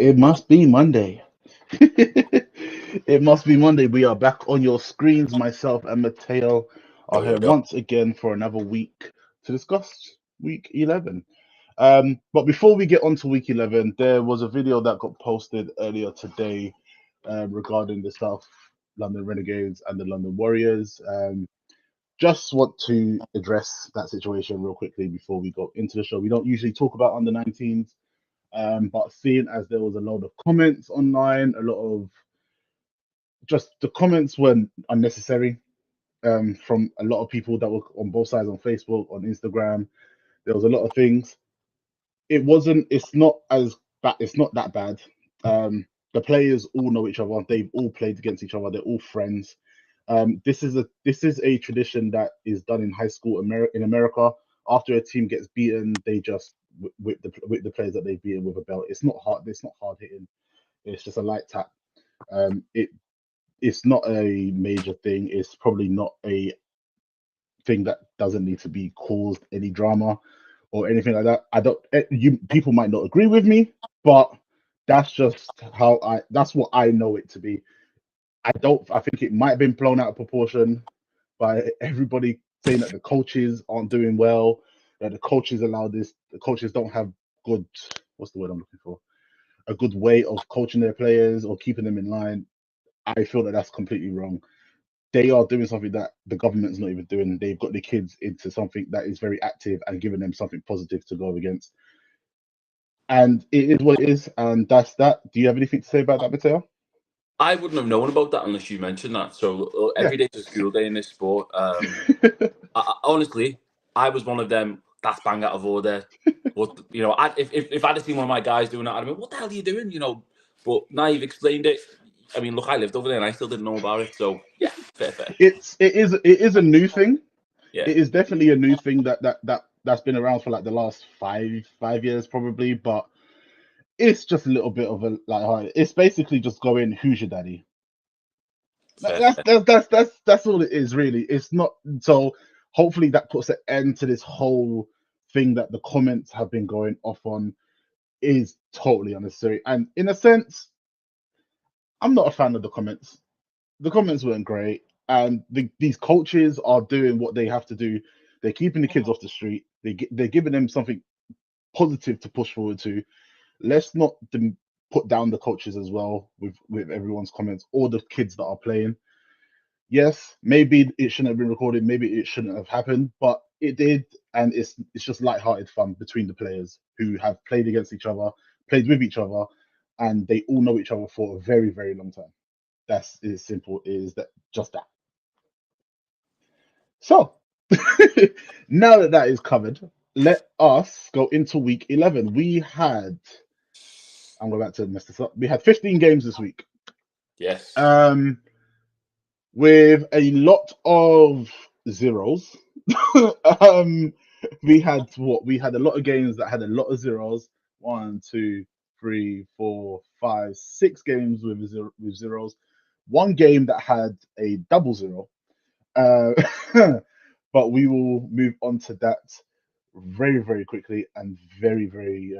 It must be Monday. It must be Monday. We are back on your screens. Myself and Mateo are Yo, yo, here yo. once again for another week to discuss week 11. But before we get on to week 11, there was a video that got posted earlier today regarding the South London Renegades and the London Warriors. Just want to address that situation real quickly before we go into the show. We don't usually talk about under 19s. But seeing as there was a lot of comments online, a lot of just the comments were unnecessary from a lot of people that were on both sides on Facebook, on Instagram. There was a lot of things. It's not as bad. It's not that bad. The players all know each other. They've all played against each other. They're all friends. This is a tradition that is done in high school in America. After a team gets beaten, they just whip the players that they've beaten with a belt. It's not hard. It's not hard hitting. It's just a light tap. It's not a major thing. It's probably not a thing that doesn't need to be caused any drama or anything like that. I don't. You people might not agree with me, but that's just That's what I know it to be. I don't. I think it might have been blown out of proportion by everybody saying that the coaches aren't doing well, that the coaches allow this. The coaches don't have good. What's the word I'm looking for? A good way of coaching their players or keeping them in line. I feel that that's completely wrong. They are doing something that the government's not even doing. They've got the kids into something that is very active and giving them something positive to go against. And it is what it is, and that's that. Do you have anything to say about that, Mateo? I wouldn't have known about that unless you mentioned that. So Yeah. every day's a school day in this sport. Honestly, I was one of them. That's bang out of order. What if I'd have seen one of my guys doing that, I'd have been, what the hell are you doing? But now you've explained it. I mean, look, I lived over there and I still didn't know about it. So yeah, fair. It is a new thing. Yeah, It is definitely a new thing that's been around for like the last five years probably, but it's just a little bit of a like it's basically just going, who's your daddy? fair. That's all it is really. It's not so. Hopefully that puts an end to this whole thing that the comments have been going off on is totally unnecessary. And in a sense, I'm not a fan of the comments. The comments weren't great, and these coaches are doing what they have to do. They're keeping the kids off the street. They're giving them something positive to push forward to. Let's not put down the coaches as well with everyone's comments or the kids that are playing. Yes, maybe it shouldn't have been recorded, maybe it shouldn't have happened, but it did, and it's just light-hearted fun between the players who have played against each other, played with each other, and they all know each other for a very, very long time. That's as simple as that, just that. So now that that is covered, let us go into week 11. I'm about to mess this up. We had 15 games this week. Yes. With a lot of zeros. um, we had what? We had a lot of games that had a lot of zeros. One, two, three, four, five, 6 games with zeros. One game that had a double zero. Uh, but we will move on to that very, very quickly and very, very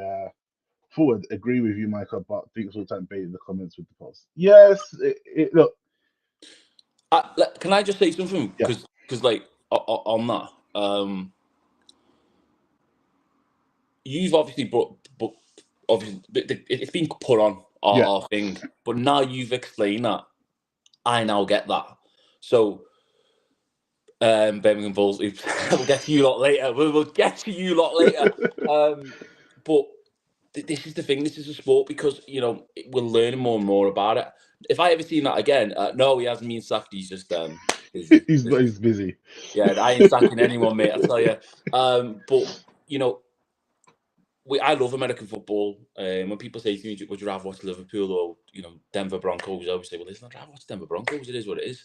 forward. Agree with you, Micah, but think all time bait in the comments with the post. Yes, look, Can I just say something? yeah, Because like on that, you've obviously but obviously it's been put on yeah. our thing, but now you've explained that. I now get that. So, Birmingham Bulls. Oops, we'll get to you lot later. We'll get to you lot later. But this is the thing. This is a sport because we're learning more and more about it. If I ever seen that again, no, he hasn't been sacked. He's just busy. He's busy. Yeah, I ain't sacking anyone, mate. I tell you. But I love American football. When people say to me, "Would you rather watch Liverpool or Denver Broncos?" I always say, "Well, listen, I'd rather watch Denver Broncos. It is what it is."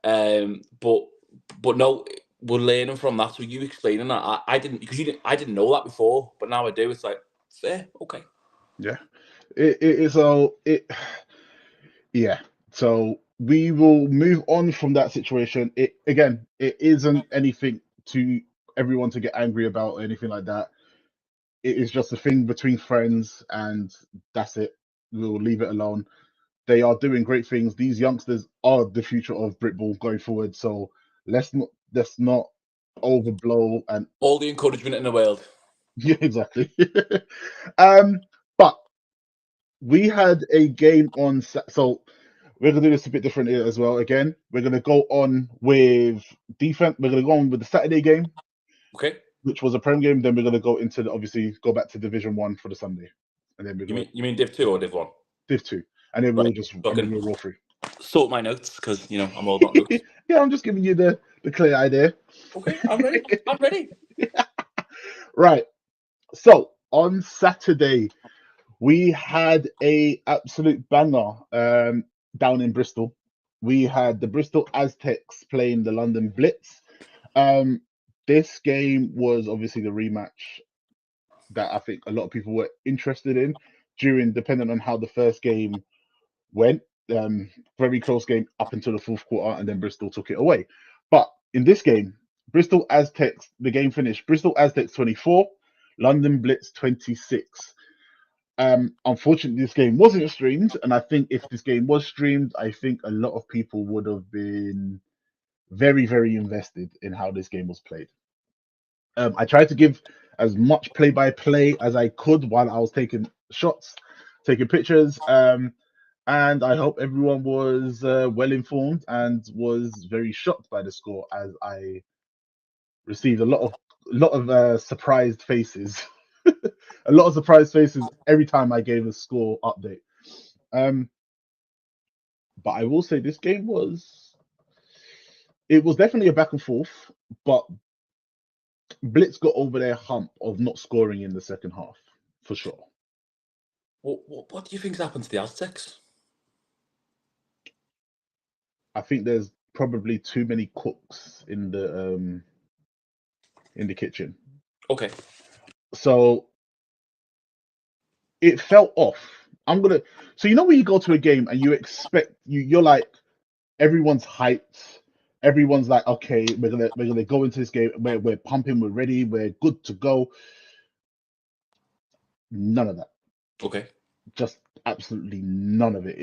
But no, we're learning from that. So you explaining that, I didn't because I didn't know that before, but now I do. It's like fair, okay. Yeah, yeah. So we will move on from that situation. It isn't anything to everyone to get angry about or anything like that. It is just a thing between friends, and that's it. we'll leave it alone. They are doing great things. These youngsters are the future of Britball going forward. So let's not overblow and all the encouragement in the world. yeah, exactly. But we had a game on, so we're gonna do this a bit different here as well. Again, we're gonna go on with defense. We're gonna go on with the Saturday game, Okay. which was a Prem game. Then we're gonna go into obviously go back to Division 1 for the Sunday, and then we're going You mean Div 2 or Div 1? Div 2, and then Right. we'll roll through. Sort my notes because I'm all about notes. Yeah, I'm just giving you the clear idea. Okay, I'm ready. I'm ready. Right. So on Saturday, we had a absolute banger down in Bristol. We had the Bristol Aztecs playing the London Blitz. This game was obviously the rematch that I think a lot of people were interested in depending on how the first game went. Very close game up until the fourth quarter, and then Bristol took it away. But in this game, Bristol Aztecs, the game finished Bristol Aztecs 24, London Blitz 26. Unfortunately, this game wasn't streamed, and I think if this game was streamed, I think a lot of people would have been very, very invested in how this game was played. I tried to give as much play-by-play as I could while I was taking shots, taking pictures, and I hope everyone was well informed and was very shocked by the score, as I received a lot of surprised faces, a lot of surprised faces every time I gave a score update. But I will say this game was definitely a back and forth, but Blitz got over their hump of not scoring in the second half for sure. What do you think's happened to the Aztecs? I think there's probably too many cooks in the kitchen. Okay. So it felt off. So when you go to a game and you expect you're like everyone's hyped, everyone's like, okay, we're gonna go into this game, we're pumping, we're ready, we're good to go. None of that. Okay. Just absolutely none of it.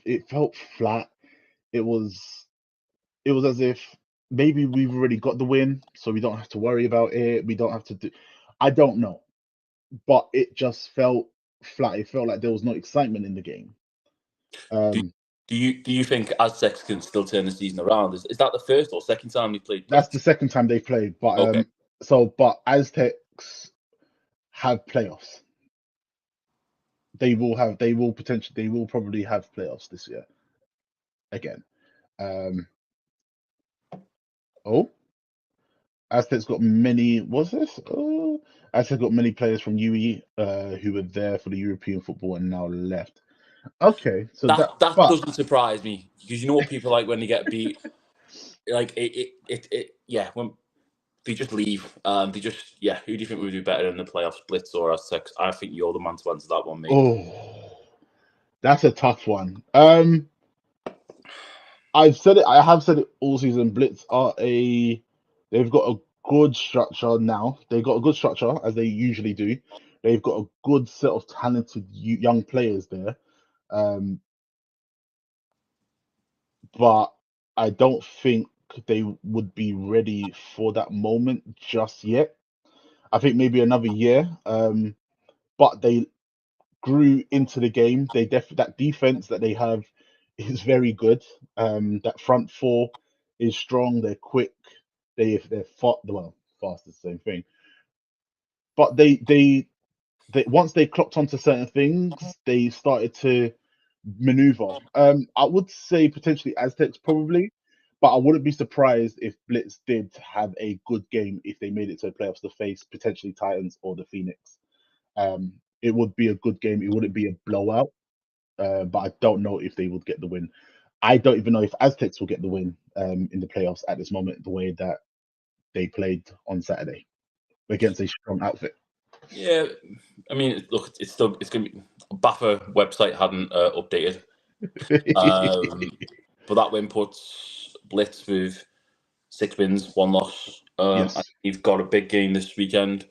It felt flat. It was as if maybe we've already got the win, so we don't have to worry about it. We don't have to do. I don't know, but it just felt flat. It felt like there was no excitement in the game. Do you think Aztecs can still turn the season around? Is that the first or second time we played? That's the second time they played, but okay. But Aztecs have playoffs. They will probably have playoffs this year again. Aztecs got many. What's this? Aztecs got many players from UE who were there for the European football and now left. Okay, so that doesn't surprise me, because you know what people like when they get beat. Like when they just leave. Who do you think would do better in the playoffs, Blitz or Aztecs? I think you're the man to answer that one, mate. Oh, that's a tough one. I have said it all season. Blitz they've got a good structure now. They've got a good structure, as they usually do. They've got a good set of talented young players there. But I don't think they would be ready for that moment just yet. I think maybe another year. But they grew into the game. That defense that they have is very good. That front four is strong. They're quick. They're fast is the same thing. But they once they clocked onto certain things, they started to maneuver. I would say potentially Aztecs probably, but I wouldn't be surprised if Blitz did have a good game if they made it to the playoffs to face potentially Titans or the Phoenix. It would be a good game. It wouldn't be a blowout, but I don't know if they would get the win. I don't even know if Aztecs will get the win in the playoffs at this moment, the way that they played on Saturday against a strong outfit. Yeah, I mean, look, it's going to be. BAFA website hadn't updated, but that win puts Blitz with 6 wins, 1 loss. Yes. And you've got a big game this weekend.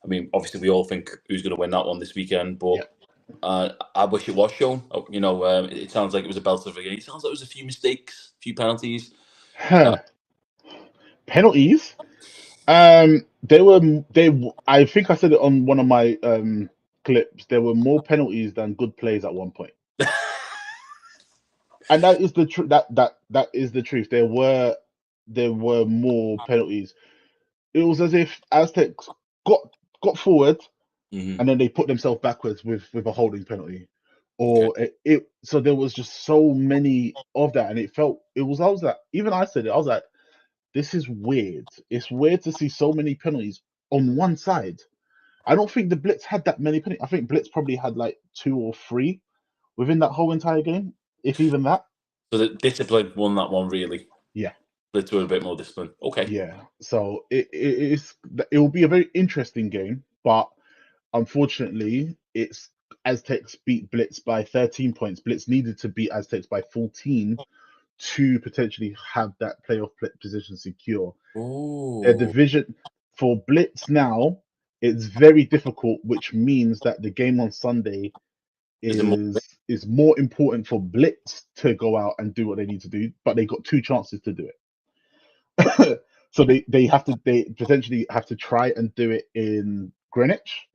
I mean, obviously, we all think who's going to win that one this weekend, but I wish it was shown. It sounds like it was a belter of a game. It sounds like it was a few mistakes, a few penalties. Penalties. I think I said it on one of my clips. There were more penalties than good plays at one point, and that is the truth. That is the truth. There were more penalties. It was as if Aztecs got forward Mhm. and then they put themselves backwards with a holding penalty, or so there was just so many of that, and I was like, even I said it. I was like, this is weird. It's weird to see so many penalties on one side. I don't think the Blitz had that many penalties. I think Blitz probably had like 2 or 3 within that whole entire game, if even that. So the discipline won that one, really. Yeah. Blitz were a bit more disciplined. Okay. Yeah. So it will be a very interesting game, but unfortunately, it's Aztecs beat Blitz by 13 points. Blitz needed to beat Aztecs by 14 to potentially have that playoff position secure. Their Oh. division for Blitz now, it's very difficult, which means that the game on Sunday is more important for Blitz to go out and do what they need to do, but they got 2 chances to do it. So they potentially have to try and do it in Greenwich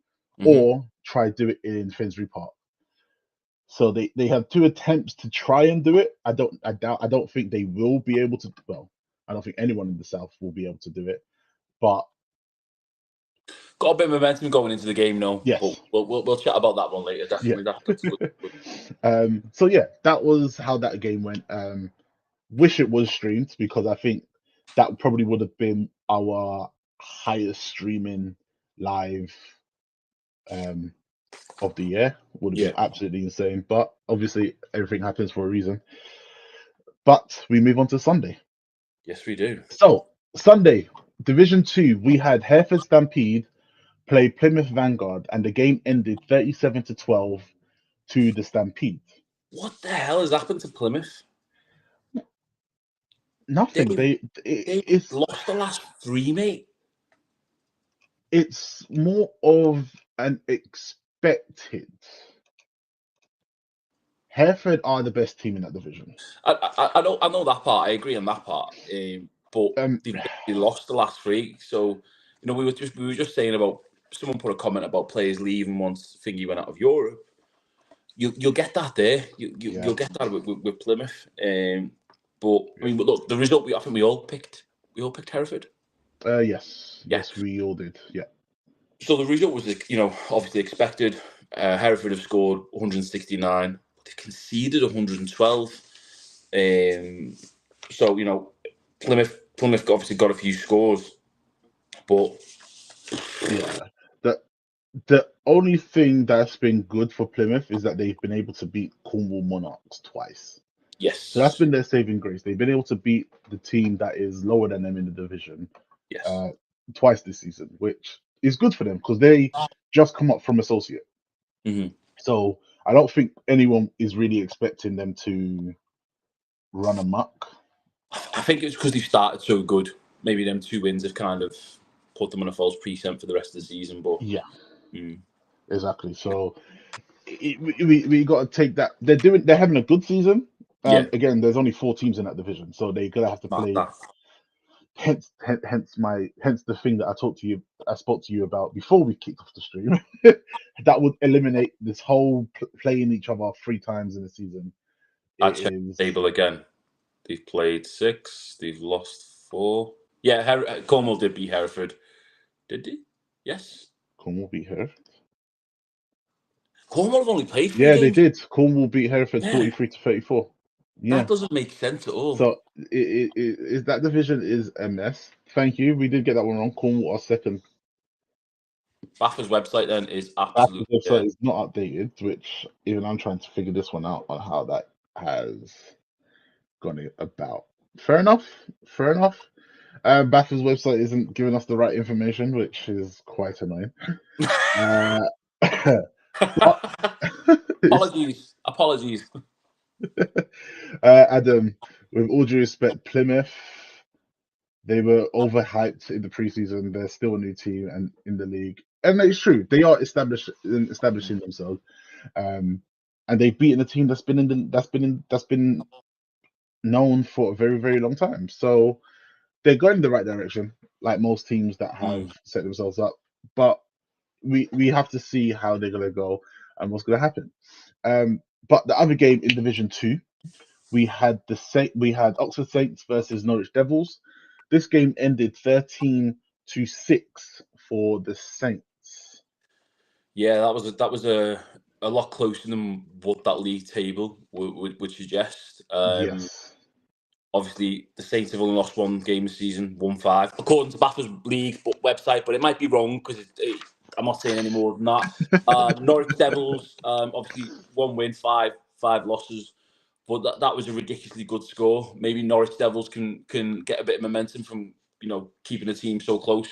or try do it in Finsbury Park. So they have 2 attempts to try and do it. I don't think they will be able to. Well, I don't think anyone in the South will be able to do it. But got a bit of momentum going into the game now. yes, But we'll chat about that one later. Definitely. yeah. That's good. So yeah, that was how that game went. Wish it was streamed because I think that probably would have been our highest streaming live of the year. Would have been absolutely insane. But obviously everything happens for a reason. But we move on to Sunday. Yes, we do. So Sunday, Division 2, we had Hereford Stampede play Plymouth Vanguard, and the game ended 37-12 to the Stampede. What the hell has happened to Plymouth? Nothing. They've It's lost the last 3, mate. It's more of an expected. Hereford are the best team in that division. I know that part. I agree on that part. But they lost the last 3. So we were just saying about someone put a comment about players leaving once Thingy went out of Europe. You'll get that there. You'll get that with Plymouth. But I mean, look, the result I think we all picked Hereford. Yes, we all did. Yeah. So the result was, obviously expected. Hereford have scored 169. They conceded 112. So Plymouth obviously got a few scores, but yeah, the only thing that's been good for Plymouth is that they've been able to beat Cornwall Monarchs twice. Yes, so that's been their saving grace. They've been able to beat the team that is lower than them in the division, twice this season, which is good for them because they just come up from associate. So I don't think anyone is really expecting them to run amok. I think it's because they started so good. Maybe them 2 wins have kind of put them on a false pretense for the rest of the season. But exactly. So we got to take that. They're having a good season. Again, there's only 4 teams in that division, so they're gonna have to play. Hence the thing that I spoke to you about before we kicked off the stream. That would eliminate this whole playing each other 3 times in the season. I checked the table again. They've played 6. They've lost 4. Yeah, Cornwall did beat Hereford. Did they? Yes. Cornwall beat Hereford. Cornwall have only played 3 games. They did. Cornwall beat Hereford 43-34. Yeah. That doesn't make sense at all. So that division is a mess. Thank you. We did get that one wrong. Cornwall are second. BAFA's website then is absolutely. BAFA's website is not updated, which even I'm trying to figure this one out on how that has gone about. Fair enough. BAFA's website isn't giving us the right information, which is quite annoying. Apologies. Adam, with all due respect, Plymouth, they were overhyped in the preseason. They're still a new team and in the league, and it's true they are establishing themselves. And they've beaten a team that's been known for a very, very long time. So they're going in the right direction, like most teams that have set themselves up. But we have to see how they're gonna go and what's gonna happen. But the other game in Division 2, we had Oxford Saints versus Norwich Devils. This game ended 13-6 for the Saints. Yeah, that was a lot closer than what that league table would suggest. Yes. Obviously, the Saints have only lost one game this season, 1-5, according to Bathurst League website, but it might be wrong because I'm not saying any more than that. Norwich Devils, obviously, one win, five losses, but that was a ridiculously good score. Maybe Norwich Devils can get a bit of momentum from keeping the team so close.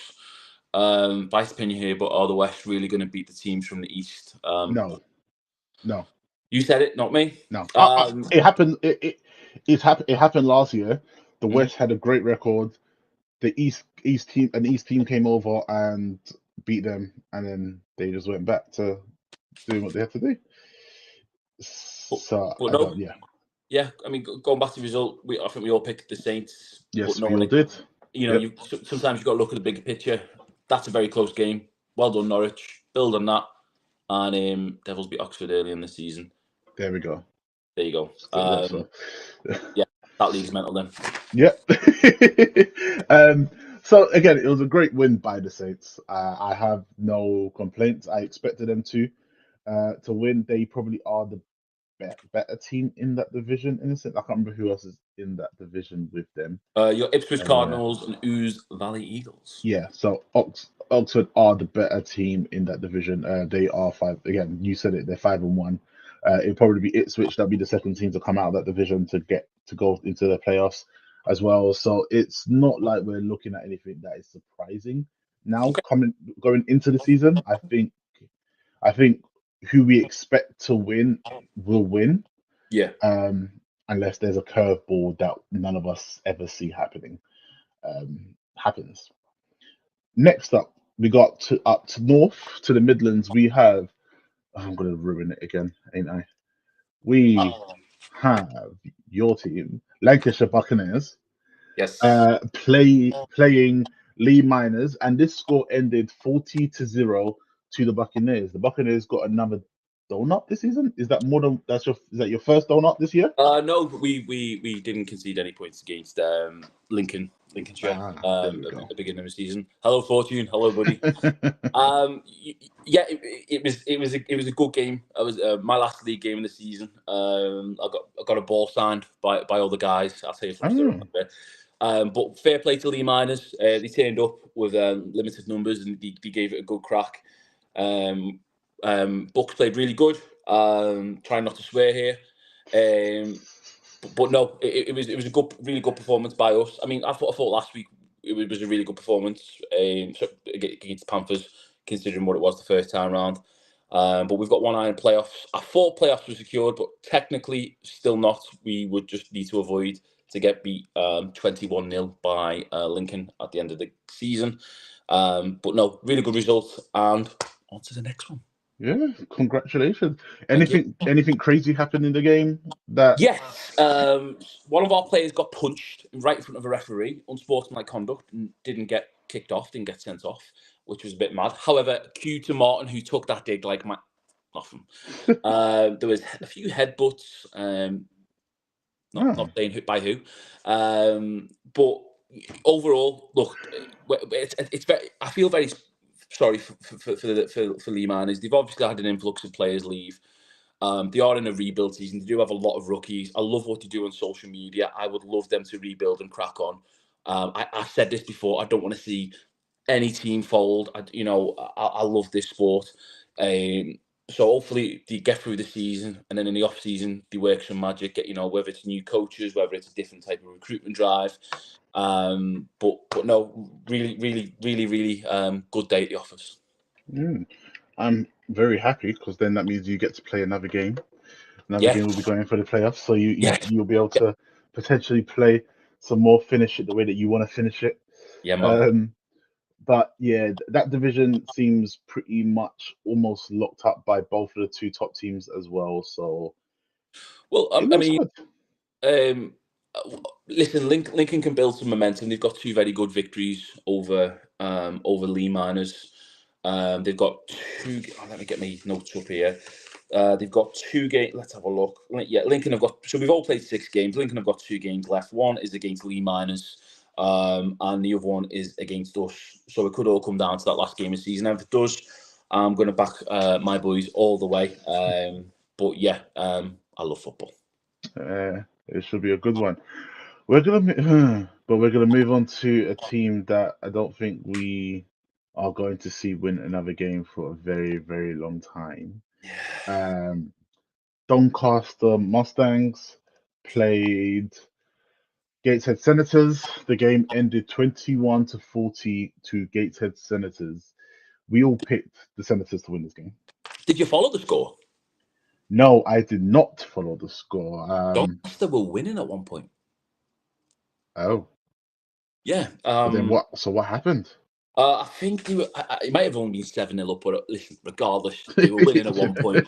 Biased opinion here, but are the West really going to beat the teams from the East? No. You said it, not me. No. It happened. It happened last year. The West had a great record. The East team came over and beat them, and then they just went back to doing what they had to do. So but I no, don't. Yeah. Yeah, I mean, going back to the result, I think we all picked the Saints. Yes, but we all did. Yep. Sometimes you've got to look at the bigger picture. That's a very close game. Well done, Norwich. Build on that. And Devils beat Oxford early in the season. There we go. There you go. Yeah, that league's mental then. Yep. So again, it was a great win by the Saints. I have no complaints. I expected them to win. They probably are the better team in that division. In a sense, I can't remember who else is in that division with them. Your Ipswich Cardinals and Ouse Valley Eagles. Yeah, so Oxford are the better team in that division. They are 5. Again, you said it. They're 5-1. It'd probably be Ipswich that'd be the second team to come out of that division to go into the playoffs as well. So it's not like we're looking at anything that is surprising now. Going into the season, I think who we expect to win will win. Yeah. Unless there's a curveball that none of us ever see happening. Happens. Next up, we got up to north to the Midlands. We have. Oh, I'm gonna ruin it again, ain't I? We have your team, Lancashire Buccaneers. Yes. Playing Lee Miners, and this score ended 40-0 to the Buccaneers. The Buccaneers got another donut this season. Is that your first donut this year? No, we didn't concede any points against Lincolnshire at the beginning of the season. Hello, Fortune. Hello, buddy. Yeah, it was a good game. It was my last league game of the season. I got a ball signed by all the guys. I'll tell you some story in a bit. But fair play to Lee Miners. They turned up with limited numbers and they gave it a good crack. Bucks played really good. Trying not to swear here. But no, it was a really good performance by us. I mean, I thought last week it was a really good performance against Panthers, considering what it was the first time round. But we've got one eye on playoffs. I thought playoffs were secured, but technically still not. We would just need to avoid to get beat 21-0 by Lincoln at the end of the season. But no, really good result. And on to the next one. Yeah, congratulations. Anything crazy happened in the game? Yes. One of our players got punched right in front of a referee, unsportsmanlike conduct, and didn't get kicked off, didn't get sent off, which was a bit mad. However, cue to Martin, who took that dig like nothing. There was a few headbutts, not saying by who, but overall, look, it's very. I feel very sorry for Lee Miners. They've obviously had an influx of players leave. They are in a rebuild season. They do have a lot of rookies. I love what they do on social media. I would love them to rebuild and crack on. I've said this before. I don't want to see any team fold. I love this sport. So hopefully they get through the season, and then in the off season they work some magic. Whether it's new coaches, whether it's a different type of recruitment drive. But no, really good day at the office. I'm very happy because then that means you get to play another game. Another game will be going for the playoffs, so you'll be able to potentially play some more, finish it the way that you want to finish it. Yeah, man. But yeah, that division seems pretty much almost locked up by both of the two top teams as well. So Well, it I looks mean, good. listen, Lincoln can build some momentum. They've got two very good victories over Lee Miners. They've got two. Oh, let me get my notes up here. They've got two games. Let's have a look. Yeah, Lincoln have got. So we've all played 6 games. Lincoln have got 2 games left. One is against Lee Miners, and the other one is against us. So it could all come down to that last game of the season. And if it does, I'm going to back my boys all the way. But yeah, I love football. It should be a good one. But we're gonna move on to a team that I don't think we are going to see win another game for a very, very long time. Yeah. Doncaster Mustangs played Gateshead Senators. The game ended 21-40 to Gateshead Senators. We all picked the Senators to win this game. Did you follow the score? No, I did not follow the score. Doncaster were winning at one point. Oh, Yeah. but then what? So what happened? I think they were, it might have only been 7-0 up, but listen, regardless, they were winning at one point.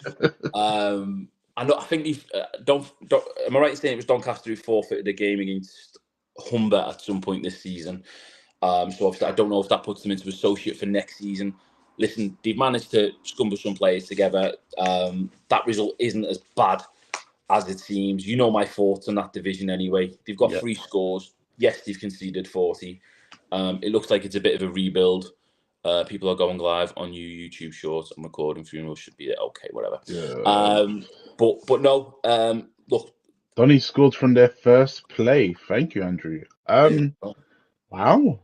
I know. I think they don't. Am I right in saying it was Doncaster who forfeited the game against Humber at some point this season? So obviously, I don't know if that puts them into associate for next season. Listen, they've managed to scumble some players together. That result isn't as bad as it seems. You know my thoughts on that division anyway. They've got Yep. 3 scores. Yes, they've conceded 40. It looks like it's a bit of a rebuild. People are going live on your YouTube shorts. I'm recording. Funeral should be okay, whatever. But no. Look, Donny scored from their first play. Thank you, Andrew. Wow.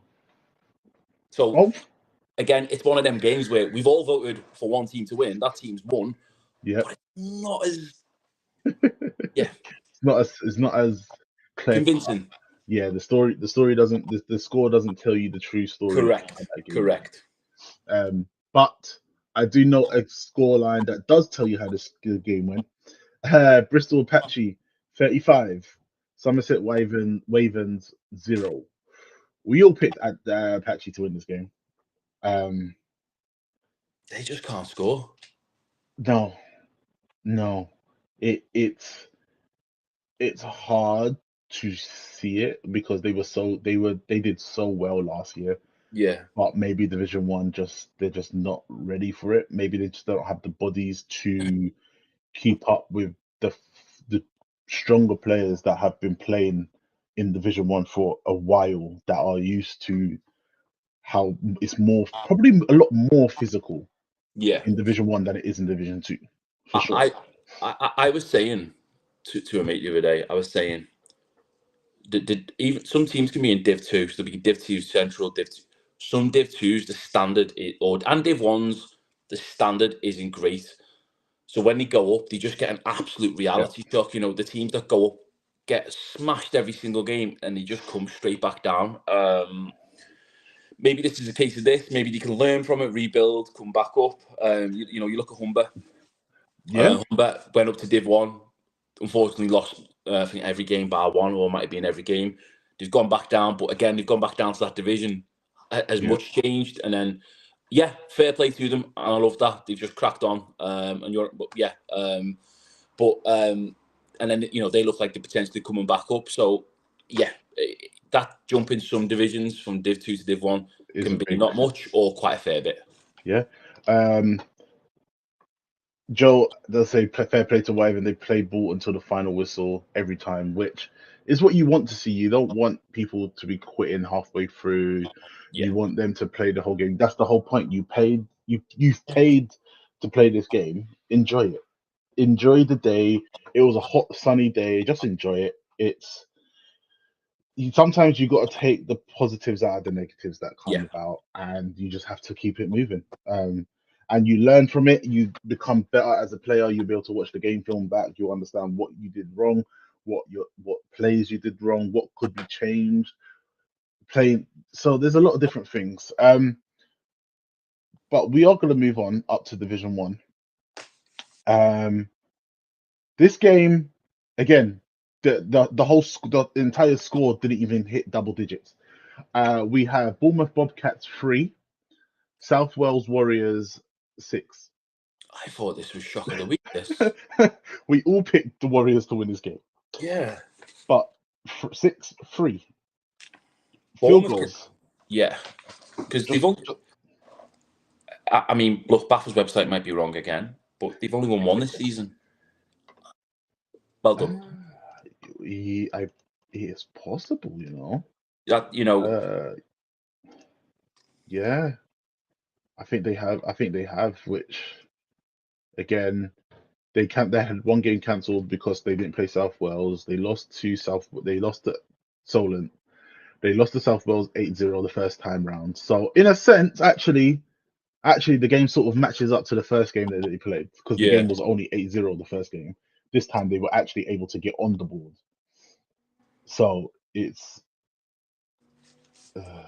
So Oh, again, it's one of them games where we've all voted for one team to win. That team's won. yeah. But it's not as It's not as clear. convincing. Yeah, the story doesn't the score doesn't tell you the true story of how that game went. Correct. But I do know a scoreline that does tell you how this game went. Bristol Apache 35, Somerset Wavens 0. We all picked Apache to win this game. They just can't score. No, it's hard to see it because they did so well last year. Yeah. But maybe Division 1 they're just not ready for it. Maybe they just don't have the bodies to keep up with the stronger players that have been playing in Division 1 for a while, that are used to how it's probably a lot more physical Yeah. in Division 1 than it is in Division 2, for sure. I was saying to a mate the other day, I was saying even some teams can be in Div 2, so they'll be Div 2 Central, Div 2. Some Div 2s, the standard, and Div 1s, the standard isn't great. So when they go up, they just get an absolute reality shock. You know, the teams that go up get smashed every single game, and they just come straight back down. Maybe this is a case of this. Maybe they can learn from it, rebuild, come back up. You know, you look at Humber. Yeah, Humber went up to Div 1. Unfortunately, lost I think every game bar one, or might have been every game. They've gone back down, but again, they've gone back down to that division. Has much changed? And then, yeah, fair play to them, and I love that they've just cracked on. And then they look like they're potentially coming back up. So yeah, that jump in some divisions from Div 2 to Div 1 can be not much or quite a fair bit. Yeah. Joe does say fair play to Wyvern. They play ball until the final whistle every time, which is what you want to see. You don't want people to be quitting halfway through. Yeah. You want them to play the whole game. That's the whole point. You've paid to play this game. Enjoy it. Enjoy the day. It was a hot, sunny day. Just enjoy it. Sometimes you got to take the positives out of the negatives that come about, and you just have to keep it moving. And you learn from it. You become better as a player. You'll be able to watch the game film back. You'll understand what you did wrong, what plays you did wrong, what could be changed. So there's a lot of different things. But we are going to move on up to Division 1. This game, again, the entire score didn't even hit double digits. We have Bournemouth Bobcats 3, South Wales Warriors 6. I thought this was shock of the week. This. We all picked the Warriors to win this game, Yeah. but 6-3 field Bournemouth goals. Yeah, because they've Just, only. I mean, look, Baffle's website might be wrong again, but they've only won one this season. Well done. it's possible, you know. That Yeah, I think they have. Which again, they had one game cancelled because they didn't play South Wales. They lost to Solent. They lost to South Wales 8-0 the first time round. So in a sense, actually, the game sort of matches up to the first game that they played because the game was only 8-0 the first game. This time they were actually able to get on the board. So it's God.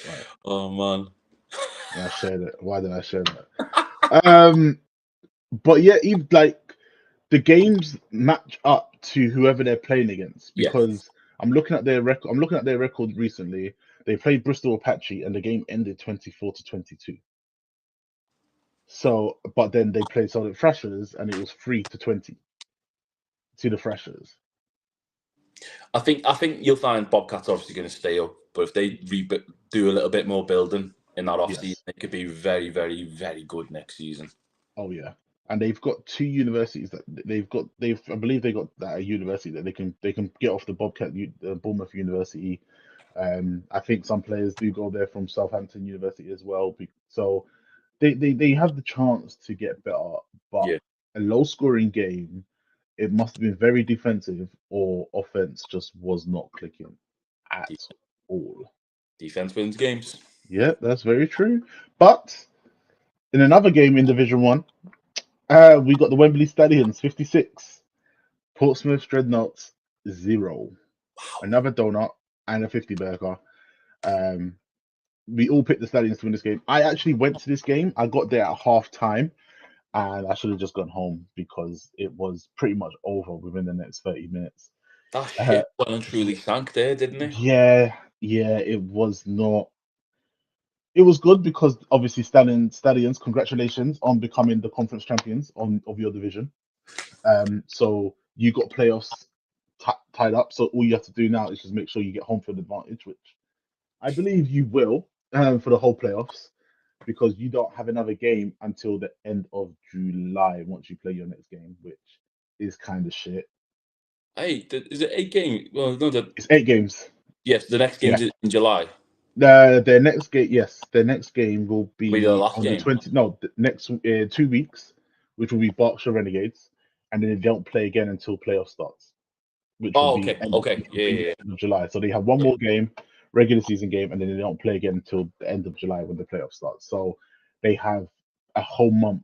Right. Oh man. I shared it. Why did I share that? But yeah, even like the games match up to whoever they're playing against because I'm looking at their record. I'm looking at their record recently. They played Bristol Apache and the game ended 24-22. So, but then they played Solid Thrashers and it was 3-20 to the Thrashers. I think you'll find Bobcats obviously going to stay up, but if they do a little bit more building in that off season, it could be very, very, very good next season. Oh yeah, and they've got two universities that I believe they got that a university that they can get off the Bournemouth University. I think some players do go there from Southampton University as well. So they have the chance to get better, but a low scoring game, it must have been very defensive or offense just was not clicking at all. Defense wins games. Yeah, that's very true. But in another game in Division 1, we got the Wembley Stallions 56, Portsmouth Dreadnoughts 0. Wow. Another donut and a 50 burger. We all picked the Stallions to win this game. I actually went to this game. I got there at half time and I should have just gone home because it was pretty much over within the next 30 minutes. That shit well and truly sank there, didn't it? Yeah, it was not. It was good because obviously Stallions, congratulations on becoming the conference champions of your division. So you got playoffs tied up. So all you have to do now is just make sure you get home field advantage, which I believe you will for the whole playoffs, because you don't have another game until the end of July once you play your next game, which is kind of shit. Hey, is it 8 games? Well, no, it's 8 games. Yes, the next game's in July. Their next game, their next game will be the last on game. the 20. No, the next 2 weeks, which will be Berkshire Renegades, and then they don't play again until playoff starts, which will be end of July. So they have one more game, regular season game, and then they don't play again until the end of July when the playoff starts. So they have a whole month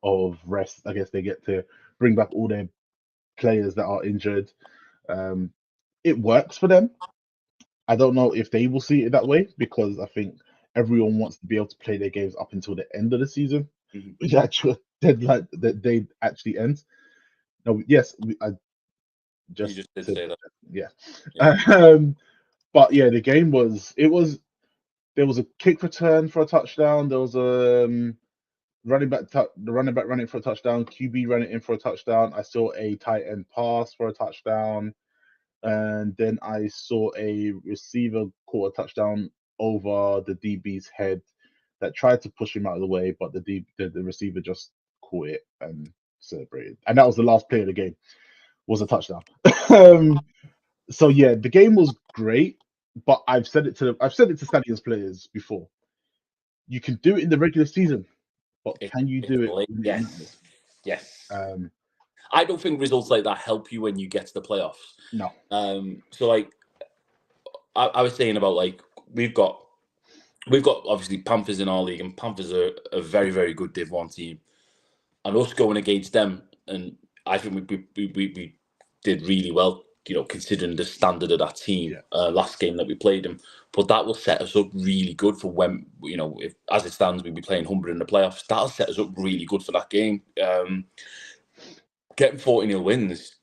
of rest. I guess they get to bring back all their players that are injured. It works for them. I don't know if they will see it that way because I think everyone wants to be able to play their games up until the end of the season, which actually deadline that they actually ends. No, yes, I just did say that. Yeah. But yeah, the game was. There was a kick return for a touchdown. There was a running back running for a touchdown. QB running in for a touchdown. I saw a tight end pass for a touchdown. And then I saw a receiver caught a touchdown over the DB's head that tried to push him out of the way, but the receiver just caught it and celebrated. And that was the last play of the game, was a touchdown. So yeah, the game was great, but I've said it to Stallions players before. You can do it in the regular season, but can you do it? Yes. I don't think results like that help you when you get to the playoffs. No. So like I was saying about like we've got obviously Panthers in our league, and Panthers are a very, very good Div 1 team, and us going against them, and I think we did really well, considering the standard of that team. Last game that we played them, but that will set us up really good for when if as it stands we'll be playing Humber in the playoffs. That'll set us up really good for that game. Getting 40-0 wins,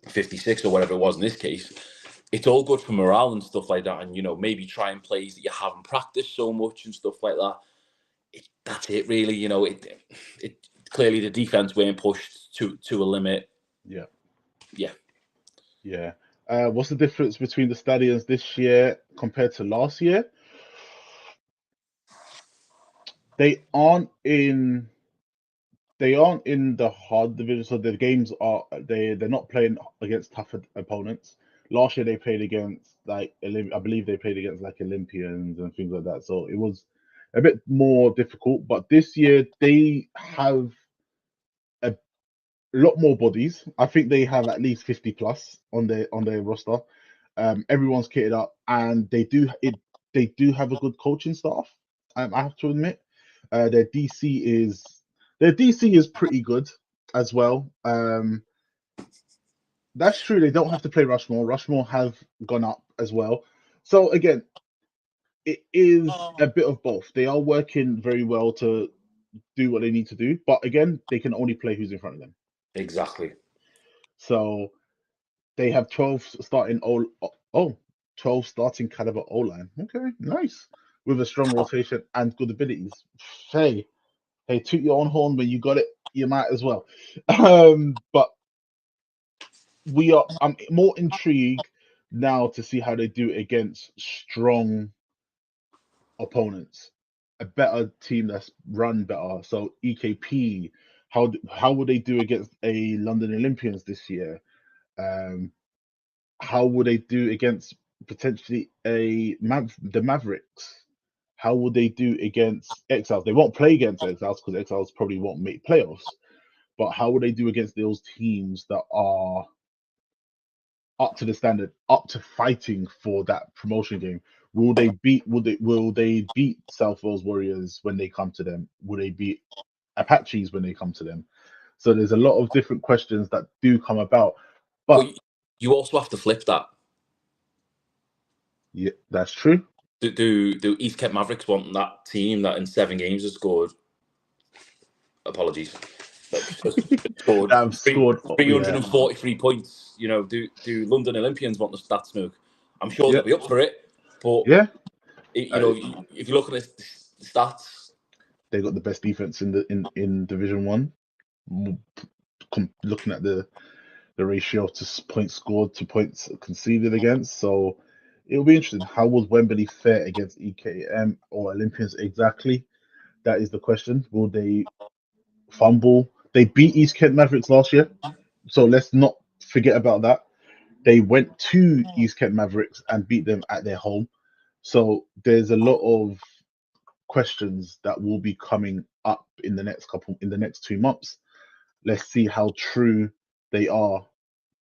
56 or whatever it was in this case, it's all good for morale and stuff like that, and maybe trying plays that you haven't practiced so much and stuff like that. That's it, really. It clearly the defense weren't pushed to a limit. Yeah. Yeah. Yeah. What's the difference between the Stallions this year compared to last year? They aren't in the hard division, so the games they're not playing against tougher opponents. Last year they played against I believe they played against like Olympians and things like that, so it was a bit more difficult. But this year they have a lot more bodies. I think they have at least 50 plus on their roster. Everyone's kitted up, and they do have a good coaching staff. I have to admit, their DC is pretty good as well. That's true. They don't have to play Rushmore. Rushmore have gone up as well. So again, it is a bit of both. They are working very well to do what they need to do, but again, they can only play who's in front of them. Exactly. So they have 12 starting 12 starting caliber O-line. Okay, nice. With a strong rotation and good abilities. Hey, toot your own horn when you got it, you might as well. But I'm more intrigued now to see how they do against strong opponents. A better team that's run better. So EKP, how would they do against a London Olympians this year? How would they do against potentially the Mavericks? How would they do against Exiles? They won't play against Exiles because Exiles probably won't make playoffs. But how would they do against those teams that are up to the standard, up to fighting for that promotion game? Will they beat South Wales Warriors when they come to them? Will they beat Apaches when they come to them? So there's a lot of different questions that do come about. But you also have to flip that. Yeah, that's true. Do East Kent Mavericks want that team that in 7 games has scored? Apologies. Scored I've scored 343 points. Do London Olympians want the stat smoke? I'm sure Yeah. they'll be up for it. But Yeah, if you look at the stats, they got the best defense in Division 1. Looking at the ratio to points scored to points conceded against, so it'll be interesting. How will Wembley fare against EKM or Olympians exactly? That is the question. Will they fumble? They beat East Kent Mavericks last year, so let's not forget about that. They went to East Kent Mavericks and beat them at their home. So there's a lot of questions that will be coming up in the next 2 months. Let's see how true they are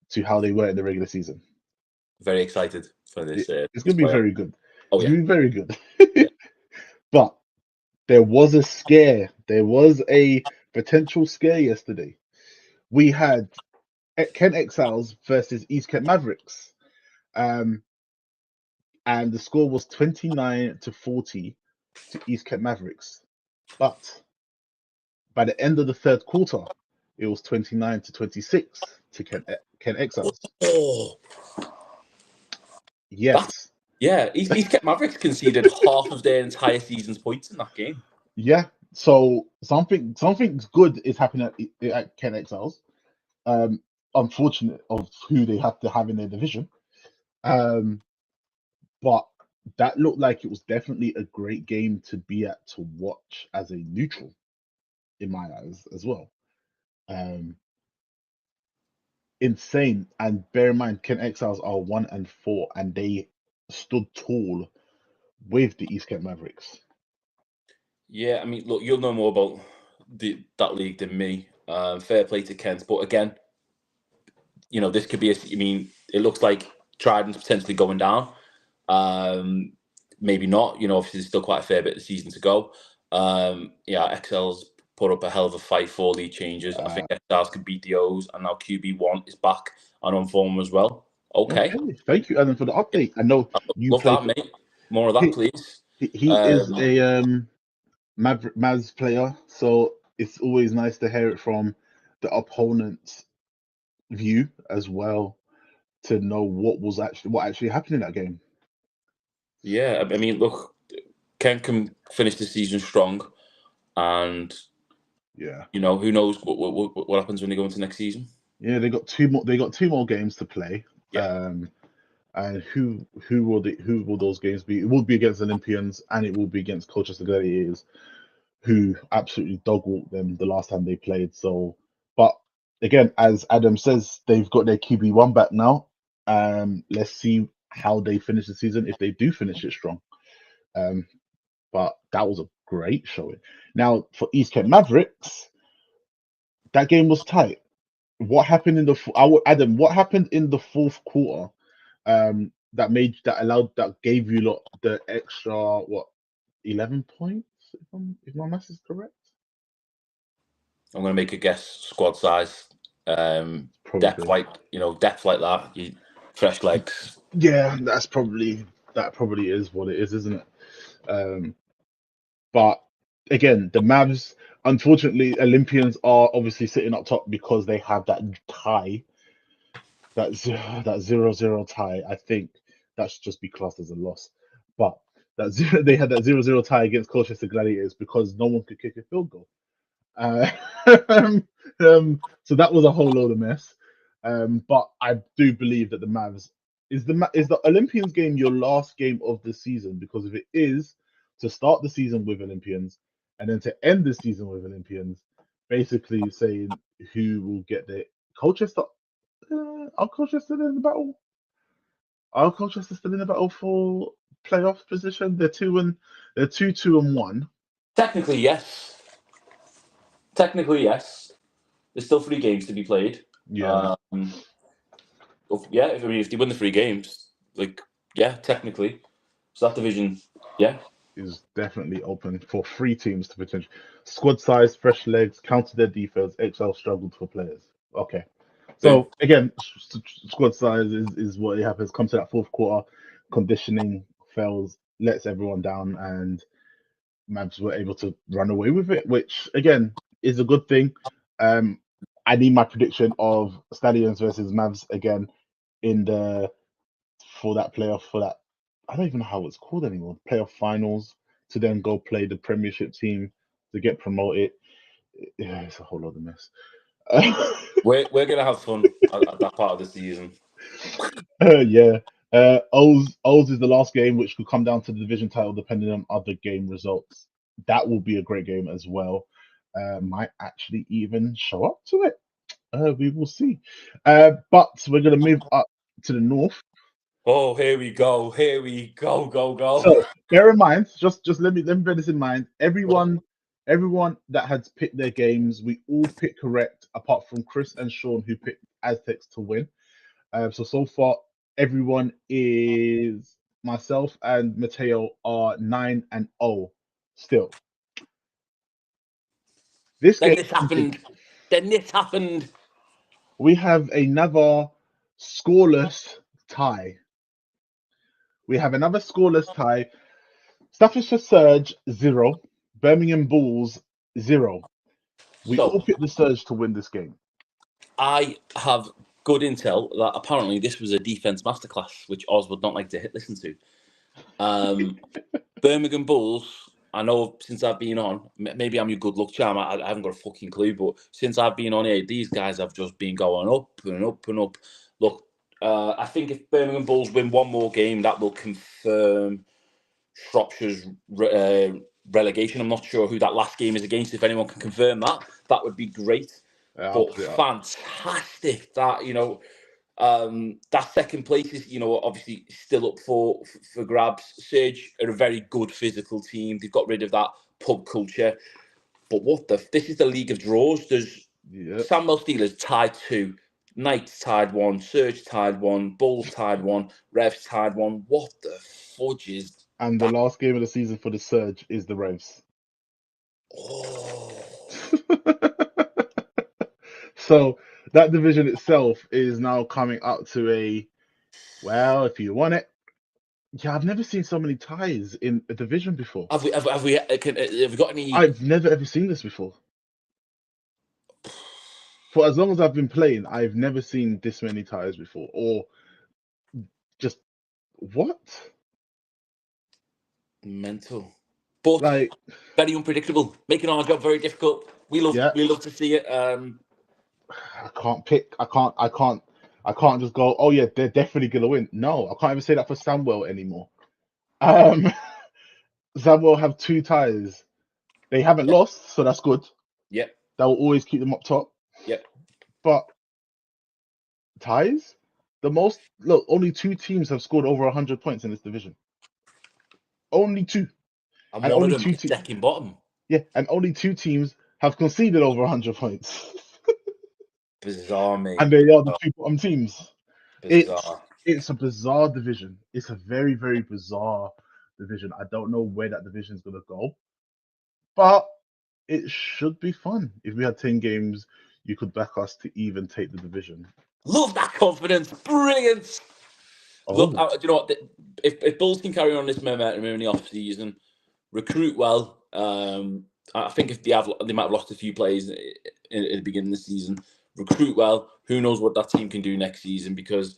to how they were in the regular season. Very excited for this. It's going to be very good. Oh, it's going to be very good. But there was a scare. There was a potential scare yesterday. We had Kent Exiles versus East Kent Mavericks. And the score was 29-40 to East Kent Mavericks. But by the end of the third quarter, it was 29-26 to Kent Exiles. Oh, yes. East Kent Mavericks conceded half of their entire season's points in that game. Yeah. So something's good is happening at Kent Exiles. Unfortunate of who they have to have in their division. But that looked like it was definitely a great game to be at, to watch as a neutral, in my eyes as well. Insane. And bear in mind, Kent Exiles are 1-4, and they stood tall with the East Kent Mavericks. Yeah, I mean, look, you'll know more about that league than me. Fair play to Kent, but again, this could be it looks like Trident's potentially going down. Maybe not. Obviously, there's still quite a fair bit of the season to go. XL's put up a hell of a fight for league changes. I think XL's could beat the O's, and now QB1 is back and on form as well. Okay. Thank you, Adam, for the update. I know you love that, mate. More of that, please. He is a Mavs player, so it's always nice to hear it from the opponent's view as well. to know what actually happened in that game. Yeah, I mean, look, Kent can finish the season strong, and Yeah, who knows what happens when they go into next season. yeah, they got two more. They got two more games to play. Yeah. And who will those games be? It will be against Olympians, and it will be against Colchester Gladiators, who absolutely dog walked them the last time they played. So, but again, as Adam says, they've got their QB1 back now. Let's see how they finish the season if they do finish it strong. But that was a great showing. Now for East Kent Mavericks, that game was tight. What happened in Adam? What happened in the fourth quarter? That gave you lot the extra 11 points if my math is correct. I'm going to make a guess. Squad size, depth Probably. Depth like that. Fresh legs. Yeah, that probably is what it is, isn't it? But again, the Mavs, unfortunately, Olympians are obviously sitting up top because they have that tie, that 0-0 tie. I think that should just be classed as a loss. But they had that 0-0 tie against Colchester Gladiators because no one could kick a field goal. So that was a whole load of mess. But I do believe that the Mavs is the Olympians game your last game of the season, because if it is to start the season with Olympians and then to end the season with Olympians, basically saying who will get the Colchester. Are Colchester in the battle? Are Colchester still in the battle for playoff position? They're 2-2-1. Technically, yes. There's still 3 games to be played. Yeah. Yeah. If they win the 3 games, technically, so that division, is definitely open for 3 teams to potentially. Squad size, fresh legs, counted their defense. XL struggled for players. Okay. So again, squad size is what it happens. Comes to that fourth quarter, conditioning fails, lets everyone down, and Mavs were able to run away with it, which again is a good thing. I need my prediction of Stallions versus Mavs again for that playoff, for that, I don't even know how it's called anymore. Playoff finals, to then go play the Premiership team to get promoted. Yeah, it's a whole lot of mess. we're gonna have fun at that part of the season. Yeah. O's is the last game, which could come down to the division title depending on other game results. That will be a great game as well. Might actually even show up to it. We will see. But we're gonna move up to the north. Oh, here we go. Go. So bear in mind, just let me bear this in mind. Everyone that had picked their games, we all picked correct, apart from Chris and Sean, who picked Aztecs to win. So far, everyone is, myself and Mateo are 9-0 still. This Then game, this happened. we have another scoreless tie. Staffordshire Surge 0, Birmingham Bulls 0. We all picked the Surge to win this game. I have good intel that apparently this was a defense masterclass, which Oz would not like to listen to. Birmingham Bulls, I know since I've been on, maybe I'm your good luck charm, I haven't got a fucking clue, but since I've been on here, these guys have just been going up and up and up. Look, I think if Birmingham Bulls win one more game, that will confirm Shropshire's relegation. I'm not sure who that last game is against. If anyone can confirm that, that would be great. But fantastic that, that second place is, obviously still up for grabs. Surge are a very good physical team. They've got rid of that pub culture. But this is the league of draws. There's Sandwell Steelers tied 2, Knights tied 1, Surge tied 1, Bulls tied 1, Revs tied 1. What the fudge is And the last game of the season for the Surge is the Revs. Oh. So that division itself is now coming up to if you want it. Yeah, I've never seen so many ties in a division before. Have we got any? I've never ever seen this before. For as long as I've been playing, I've never seen this many ties before, or what? Mental. But Like, very unpredictable, making our job very difficult. We love to see it. I can't pick. I can't just go, oh yeah, they're definitely gonna win. No, I can't even say that for Samwell anymore. Samwell have 2 ties. They haven't lost, so that's good. Yep. That will always keep them up top. Yep. But ties, only 2 teams have scored over 100 points in this division. Only 2. And And one only of them 2 is second bottom. Yeah, and only 2 teams have conceded over 100 points. Bizarre, mate. And they are the 2 bottom teams. Bizarre. It's a bizarre division. It's a very, very bizarre division. I don't know where that division is going to go, but it should be fun. If we had 10 games, you could back us to even take the division. Love that confidence. Brilliant. Oh. Look, do you know what? If Bulls can carry on this momentum in the off season, recruit well. I think if they might have lost a few players at the beginning of the season. Recruit well. Who knows what that team can do next season? Because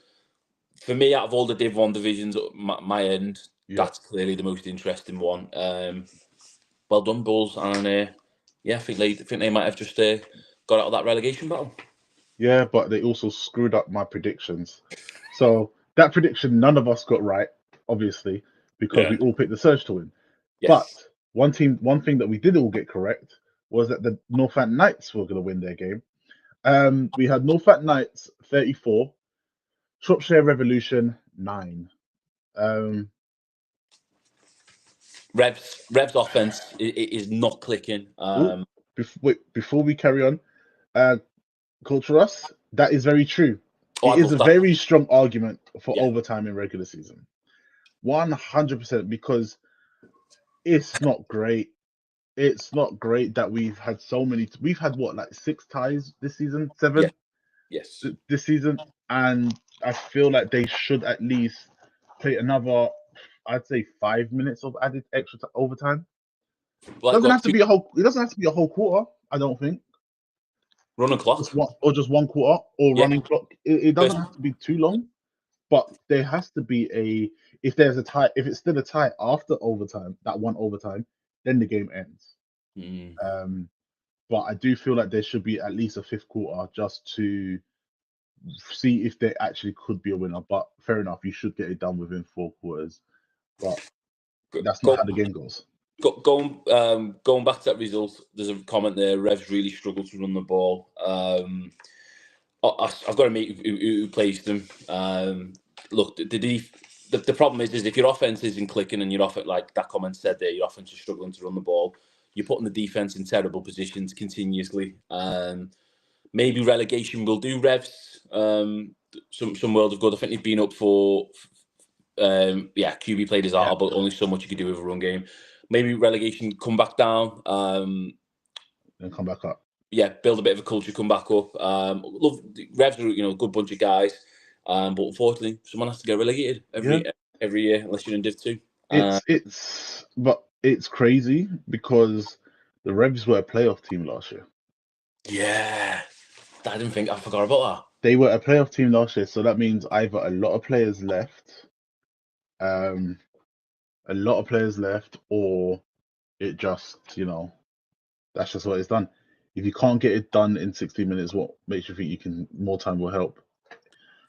for me, out of all the Div 1 divisions, my end, that's clearly the most interesting one. Well done, Bulls, and I think they might have just got out of that relegation battle. Yeah, but they also screwed up my predictions. So that prediction, none of us got right, obviously, because we all picked the Surge to win. Yes. But one thing that we did all get correct was that the Northant Knights were going to win their game. We had Northant Knights 34, Shropshire Revolution 9. Rev's offense is not clicking. Before we carry on, Coach Russ, that is very true. It is a very strong argument for overtime in regular season. 100%, because it's not great. It's not great that we've had so many. We've had what, like 6 ties this season, 7? Yes. This season, and I feel like they should at least play another, I'd say 5 minutes of added extra overtime. Well, It doesn't have to be a whole quarter. I don't think. Running clock. Just one quarter or running clock. It doesn't have to be too long, but there has to be if there's a tie, if it's still a tie after overtime, that one overtime, then the game ends. But I do feel like there should be at least a 5th quarter just to see if there actually could be a winner. But fair enough, you should get it done within 4 quarters. But that's not how the game goes. Going back to that result, there's a comment there. Revs really struggled to run the ball. I've got a mate who plays them. Look, the problem is if your offense isn't clicking and your offense, like that comment said there, your offense is struggling to run the ball. You're putting the defense in terrible positions continuously. Maybe relegation will do Revs some world of good. I think they've been up for QB played as are, but only so much you can do with a run game. Maybe relegation, come back down, and come back up. Yeah, build a bit of a culture, come back up. Love Revs are a good bunch of guys, but unfortunately, someone has to get relegated every year unless you're in Div 2. It's crazy because the Revs were a playoff team last year. Yeah, I forgot about that. They were a playoff team last year, so that means either a lot of players left, or it just, that's just what it's done. If you can't get it done in 60 minutes, what makes you think more time will help?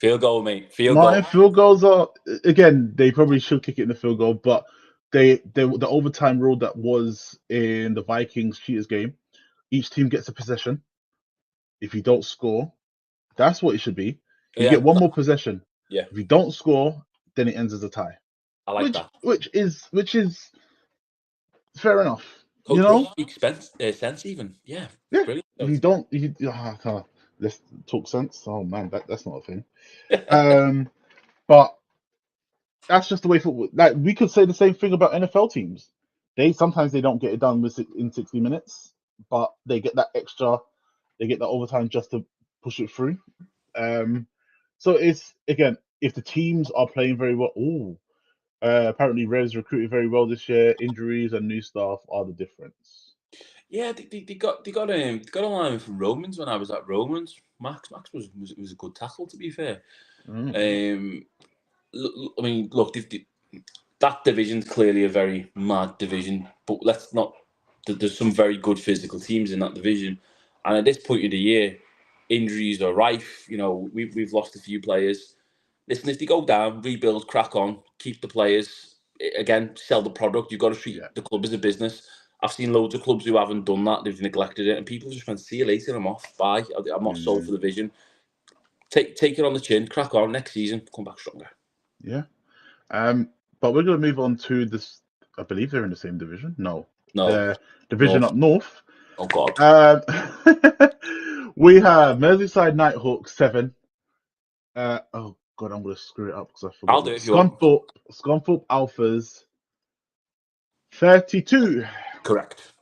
Field goal, mate. Field goal. Field goals are, again, they probably should kick it in the field goal, but the overtime rule that was in the Vikings Cheaters game, each team gets a possession. If you don't score, that's what it should be. You get one more possession. Yeah. If you don't score, then it ends as a tie. I like that. Which is fair enough. Coach sense even. Yeah. Brilliant. If let's talk sense. Oh man, that's not a thing. But that's just the way football. Like, we could say the same thing about NFL teams. Sometimes they don't get it done in 60 minutes, but they get that overtime just to push it through. So it's, again, if the teams are playing very well. Apparently Revs recruited very well this year. Injuries and new staff are the difference. Yeah, they got a line from Romans when I was at Romans. Max was a good tackle, to be fair. I mean, look, that division's clearly a very mad division, but let's not. There's some very good physical teams in that division, and at this point of the year, injuries are rife. You know, we've lost a few players. Listen, if they go down, rebuild, crack on, keep the players. Again, sell the product. You've got to treat the club as a business. I've seen loads of clubs who haven't done that. They've neglected it, and people just went, "See you later. I'm off. Bye. I'm not sold for the vision." Take it on the chin. Crack on. Next season, come back stronger. Yeah. But we're going to move on to this. I believe they're in the same division. No. The division up north. Oh God. We have Merseyside Nighthawks 7. Oh God, I'm going to screw it up because I forgot. I'll do it if you want. Scunthorpe Alphas 32. Correct.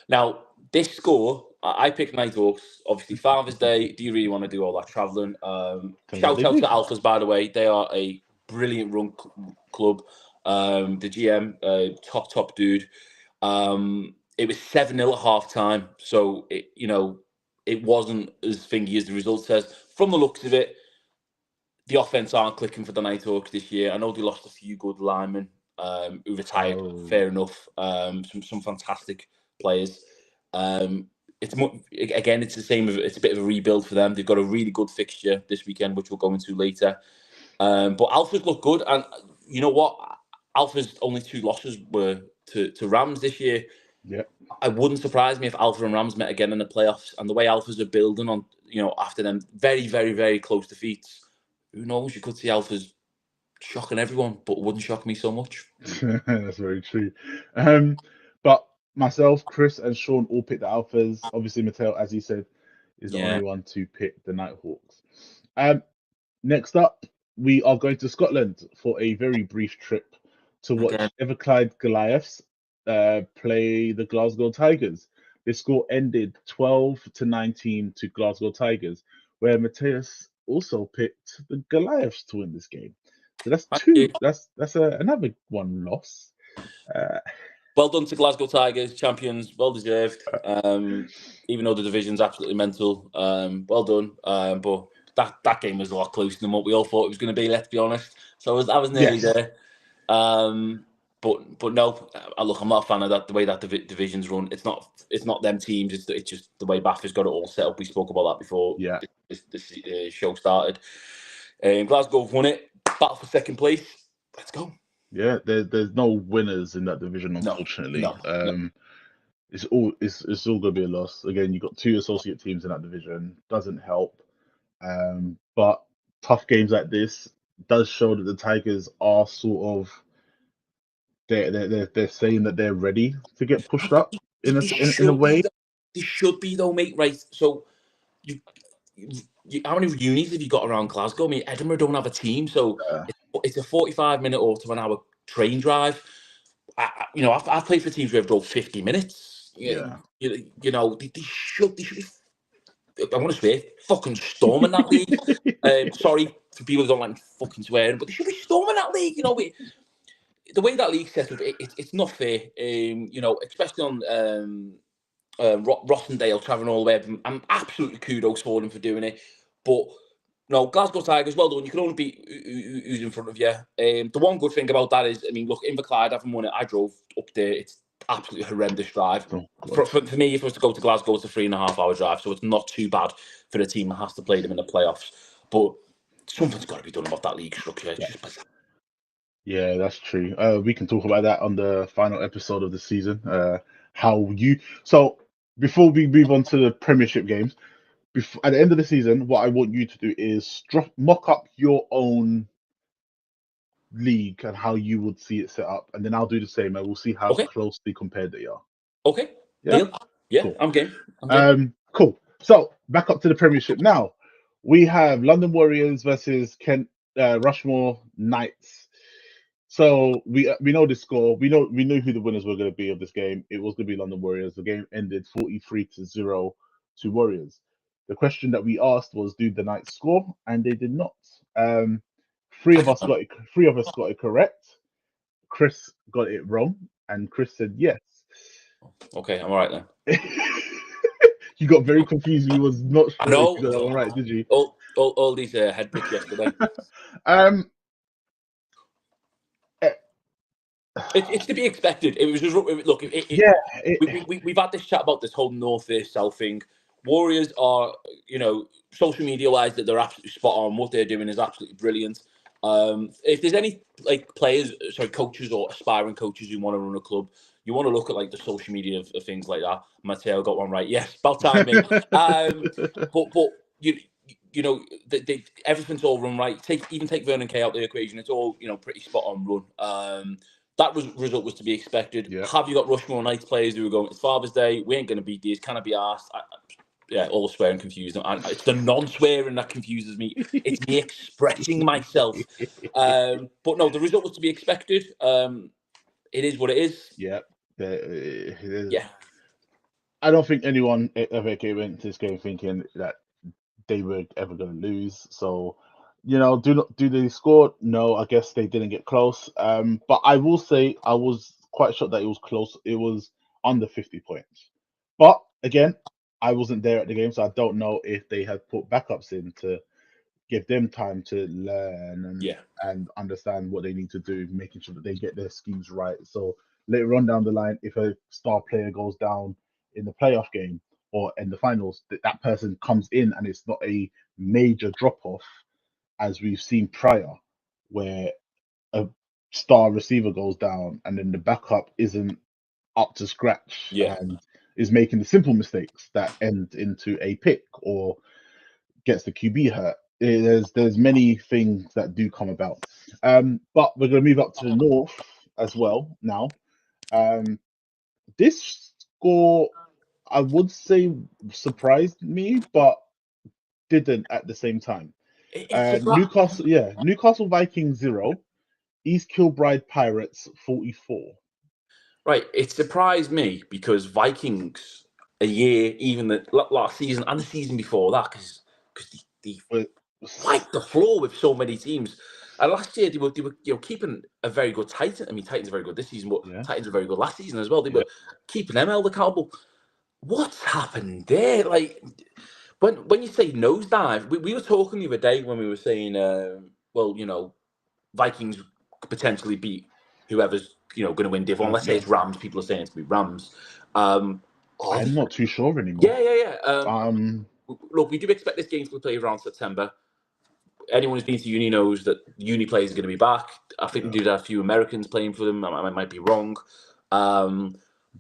Now, this score, I picked Nighthawks. Obviously, Father's Day. Do you really want to do all that travelling? Shout out to Alphas, by the way. They are a brilliant run club. The GM, top dude. It was 7-0 at half time, so it wasn't as thingy as the result says. From the looks of it, the offense aren't clicking for the Nighthawks this year. I know they lost a few good linemen who retired. Fair enough. Some fantastic players. It's the same. It's a bit of a rebuild for them. They've got a really good fixture this weekend, which we'll go into later. But Alphas look good, and you know what? Alpha's only 2 losses were to Rams this year. Yeah, I wouldn't surprise me if Alpha and Rams met again in the playoffs. And the way Alphas are building on, after them very, very, very close defeats, who knows? You could see Alphas shocking everyone, but it wouldn't shock me so much. That's very true. But myself, Chris, and Sean all picked the Alphas. Obviously, Mateo, as you said, is the only one to pick the Nighthawks. Next up, we are going to Scotland for a very brief trip to watch Everclyde Goliaths play the Glasgow Tigers. The score ended 12-19 to Glasgow Tigers, where Mateus also picked the Goliaths to win this game. So that's 2. That's another 1 loss. Well done to Glasgow Tigers, champions, well deserved. Even though the division's absolutely mental, well done. But that game was a lot closer than what we all thought it was going to be. Let's be honest. So I was nearly there. But no, look, I'm not a fan of that. The way that the division's run, it's not them teams. It's just the way Baffer's got it all set up. We spoke about that before. This show started. Glasgow have won it. Battle for second place. Let's go. Yeah, there's no winners in that division, unfortunately. No. It's all going to be a loss. Again, you've got 2 associate teams in that division. Doesn't help. But tough games like this does show that the Tigers are sort of they're saying that they're ready to get pushed up in a way. They should be though, mate. Right. So you how many unis have you got around Glasgow? I mean, Edinburgh don't have a team, so it's a 45-minute or to an hour train drive. I've played for teams where I've drove 50 minutes. Yeah. They should be. I want to swear, fucking storming that league. Sorry for people who don't like fucking swearing, but they should be storming that league. The way that league's set up, it's not fair. Especially on Rossendale travelling all the way. I'm absolutely kudos for them for doing it. But no, Glasgow Tigers, well done. You can only beat who's in front of you. The one good thing about that is, I mean, look, Inverclyde, haven't won it. I drove up there. It's absolutely horrendous drive. For me, if I was to go to Glasgow, it's a 3.5-hour drive, so it's not too bad for a team that has to play them in the playoffs. But something's got to be done about that league structure. It's just bizarre. Yeah, that's true. We can talk about that on the final episode of the season. So before we move on to the Premiership games, at the end of the season, what I want you to do is mock up your own league and how you would see it set up, and then I'll do the same, and we'll see how closely compared they are. Okay. Yeah. Cool. I'm game. Cool. So back up to the Premiership now. We have London Warriors versus Kent Rushmore Knights. So we know the score. We knew who the winners were going to be of this game. It was going to be London Warriors. The game ended 43-0 to Warriors. The question that we asked was, do the Knights score? And they did not. 3 of us got it correct. Chris got it wrong, and Chris said yes. Okay, I'm all right then. You got very confused. You was not sure. I know. All right, did you? All these head picks yesterday. It's to be expected. It was just look. Yeah, We've had this chat about this whole north versus south thing. Warriors are, social media wise, that they're absolutely spot on. What they're doing is absolutely brilliant. If there's any coaches or aspiring coaches who want to run a club, you want to look at like the social media of things like that. Mateo got one right. Yes, about time, mate. But everything's all run right. Take Vernon Kay out the equation. It's all pretty spot on run. That result was to be expected. Yeah. Have you got Rushmore Knights players who are going, it's Father's Day, we ain't going to beat these, can I be asked? All the swearing confused. It's the non-swearing that confuses me. It's me expressing myself. But no, the result was to be expected. It is what it is. Yeah. Yeah. I don't think anyone ever came into this game thinking that they were ever going to lose. So, do they score? No, I guess they didn't get close. But I will say I was quite shocked that it was close. It was under 50 points. But again, I wasn't there at the game, so I don't know if they had put backups in to give them time to learn and understand what they need to do, making sure that they get their schemes right. So later on down the line, if a star player goes down in the playoff game or in the finals, that person comes in and it's not a major drop off as we've seen prior, where a star receiver goes down and then the backup isn't up to scratch and is making the simple mistakes that end into a pick or gets the QB hurt. There's many things that do come about. But we're going to move up to the north as well now. This score, I would say, surprised me, but didn't at the same time. Newcastle Vikings 0, East Kilbride Pirates 44. Right, it surprised me because Vikings a year, even the last season and the season before that, because they wiped the floor with so many teams. And last year they were keeping a very good Titan. I mean, Titans are very good this season, but Titans are very good last season as well. They were keeping them held accountable. What's happened there? Like when you say nosedive, we were talking the other day when we were saying, Vikings could potentially beat whoever's going to win Div 1. Let's say it's Rams. People are saying it's to be Rams. I'm not too sure anymore. Yeah. Look, we do expect this game to be played around September. Anyone who's been to uni knows that uni players are going to be back. I think we did have a few Americans playing for them. I might be wrong. But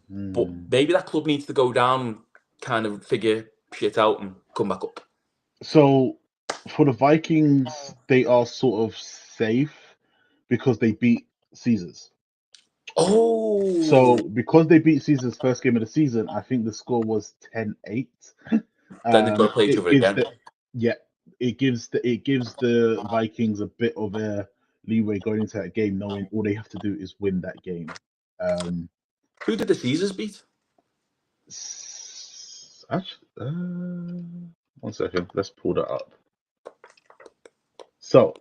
maybe that club needs to go down and kind of figure shit out and come back up. So for the Vikings, they are sort of safe because they beat Caesars. Oh. So because they beat Caesars first game of the season, I think the score was 10-8. Then they've got to play each other again. It gives the Vikings a bit of a leeway going into that game, knowing all they have to do is win that game. Who did the Caesars beat? One second, let's pull that up. So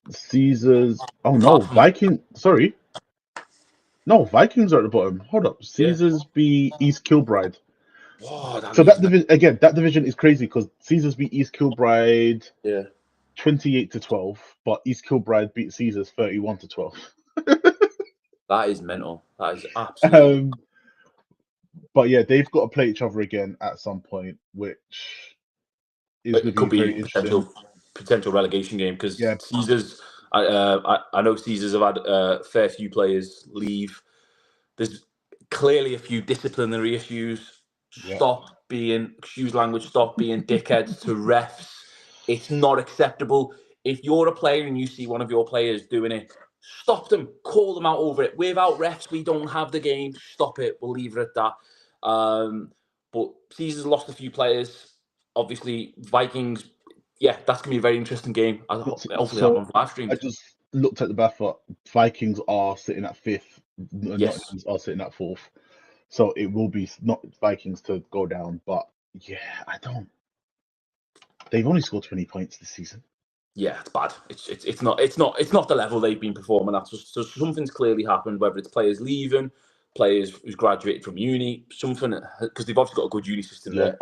Caesars. Oh no, Viking. Sorry. No, Vikings are at the bottom. Hold up. Caesars beat East Kilbride. Oh, that division is crazy because Caesars beat East Kilbride 28-12, but East Kilbride beat Caesars 31-12. That is mental. That is absolutely. But yeah, they've got to play each other again at some point, which is going to be very interesting. Potential relegation game because Caesars. I know Caesars have had a fair few players leave. There's clearly a few disciplinary issues. Stop being dickheads to refs. It's not acceptable. If you're a player and you see one of your players doing it, stop them, call them out over it. Without refs, we don't have the game. Stop it. We'll leave it at that. But Caesars lost a few players. Obviously, Vikings. Yeah, that's gonna be a very interesting game. Hopefully, that one's live streamed. I just looked at the buffer. Vikings are sitting at 5th. Nottingham are sitting at 4th. So it will be not Vikings to go down, but I don't. They've only scored 20 points this season. Yeah, it's bad. It's not the level they've been performing at. So something's clearly happened. Whether it's players leaving, players who's graduated from uni, something because they've obviously got a good uni system there.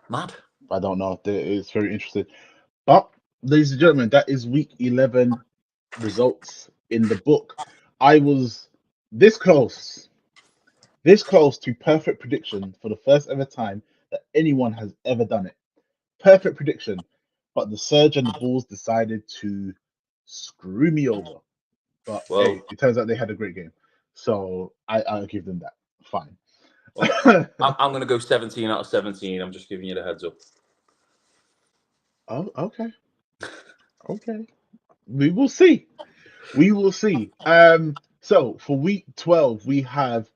Mad. I don't know. It's very interesting. But ladies and gentlemen, that is week 11 results in the book. I was this close to perfect prediction for the first ever time that anyone has ever done it. Perfect prediction, but the Surge and the Bulls decided to screw me over. But Well, hey, it turns out they had a great game, so I'll give them that. Fine. well I'm going to go 17 out of 17. I'm just giving you the heads up. Oh, okay. Okay. We will see. We will see. So for week 12, we have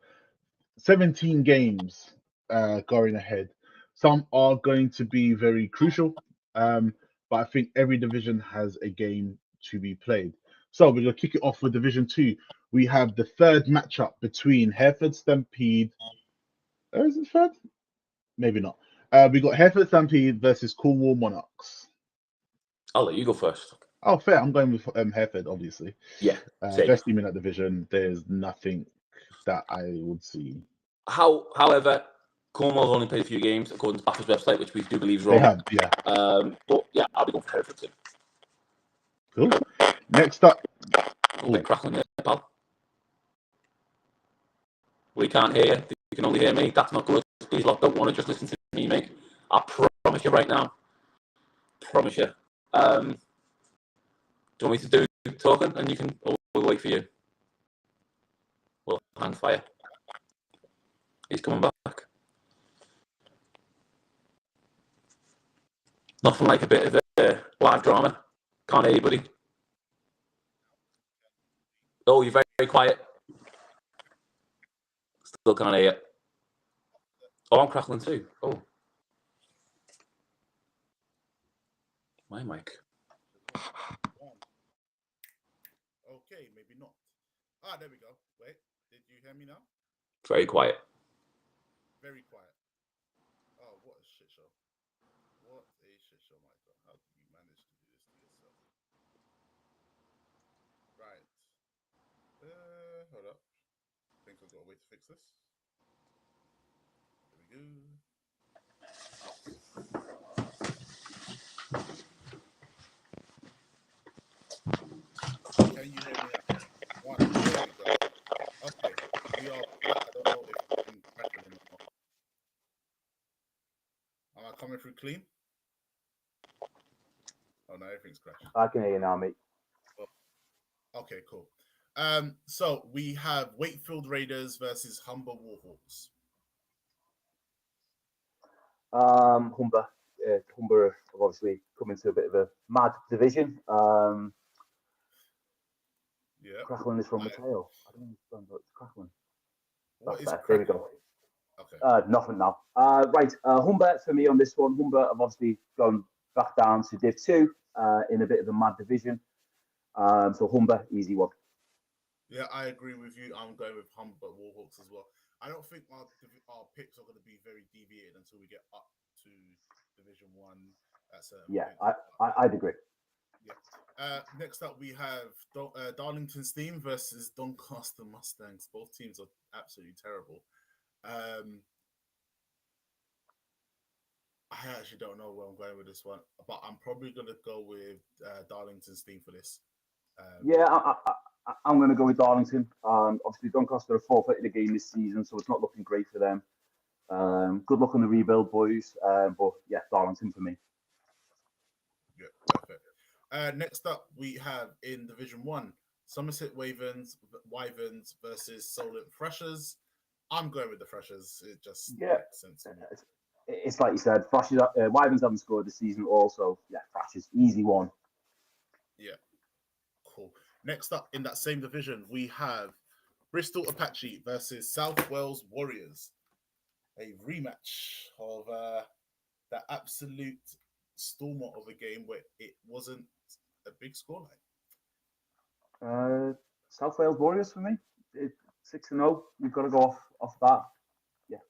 17 games going ahead. Some are going to be very crucial, but I think every division has a game to be played. So we're going to kick it off with Division 2. We have the third matchup between Hereford Stampede. Is it third? Maybe not. We got Hereford Stampede versus Cornwall Monarchs. I'll let you go first. Oh, fair. I'm going with Hereford, obviously. Yeah, same. Best team in that division. There's nothing that I would see. However, Cornwall have only played a few games according to Baffers website, which we do believe is They wrong. have, yeah. But yeah, I'll be going for Hereford too. Cool. Next up. Okay, crackling there, pal. We can't hear you. You can only hear me. That's not good. These lot don't want to just listen to me, mate. I promise you right now. Promise you. Do you want me to do talking and you can, or we'll wait for you? We'll hang fire. He's coming back. Nothing like a bit of live drama. Can't hear you, buddy. Oh, you're very, very quiet. Still can't hear you. Oh, I'm crackling too. Oh. My mic. Okay, maybe not. There we go. Wait, did you hear me now? Very quiet. Very quiet. Oh, what a shit show. What a shit show, Micah. How did you manage to do this to yourself? Right. Hold up. I think I've got a way to fix this. There we go. Can you hear me now? One. There we go. Okay. We are back. I don't know if I'm crackling or not. Am I coming through clean? Oh no, everything's crashing. I can hear you now, mate. Okay, cool. So we have Wakefield Raiders versus Humber Warhawks. Humber have obviously come into a bit of a mad division. Yeah. Crackling is from Mateo. I don't understand what's crackling. What is there we go. Okay. Nothing now. Right, Humber for me on this one. Humber have obviously gone back down to Div 2 in a bit of a mad division. So Humber, easy one. Yeah, I agree with you. I'm going with Humber Warhawks as well. I don't think our picks are going to be very deviated until we get up to Division 1 at certain points. I'd agree. Yeah. Next up, we have Darlington Steam versus Doncaster Mustangs. Both teams are absolutely terrible. I actually don't know where I'm going with this one, but I'm probably going to go with Darlington Steam for this. I'm going to go with Darlington. Obviously, Doncaster have forfeited a game this season, so it's not looking great for them. Good luck on the rebuild, boys. But yeah, Darlington for me. Yeah, perfect. Next up, we have in Division 1, Somerset Wyverns versus Solent Thrashers. I'm going with the Thrashers. It just makes sense to me. It's like you said, Thrashers, Wyverns haven't scored this season also. Yeah, Thrashers, easy one. Yeah, cool. Next up in that same division, we have Bristol Apache versus South Wales Warriors. A rematch of that absolute stormer of a game where it wasn't a big scoreline. South Wales Warriors for me. 6-0. We've got to go off that. Yeah.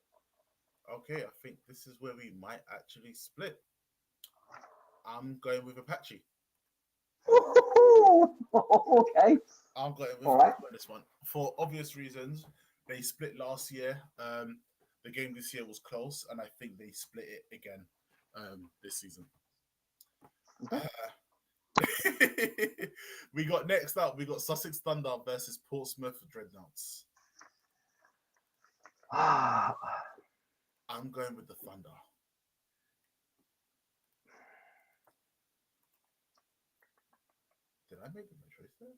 Okay, I think this is where we might actually split. I'm going with Apache. Okay. I'm going with this one for obvious reasons. They split last year. The game this year was close, and I think they split it again this season. Okay. We got next up. We got Sussex Thunder versus Portsmouth Dreadnoughts. I'm going with the Thunder. Did I make my choice there?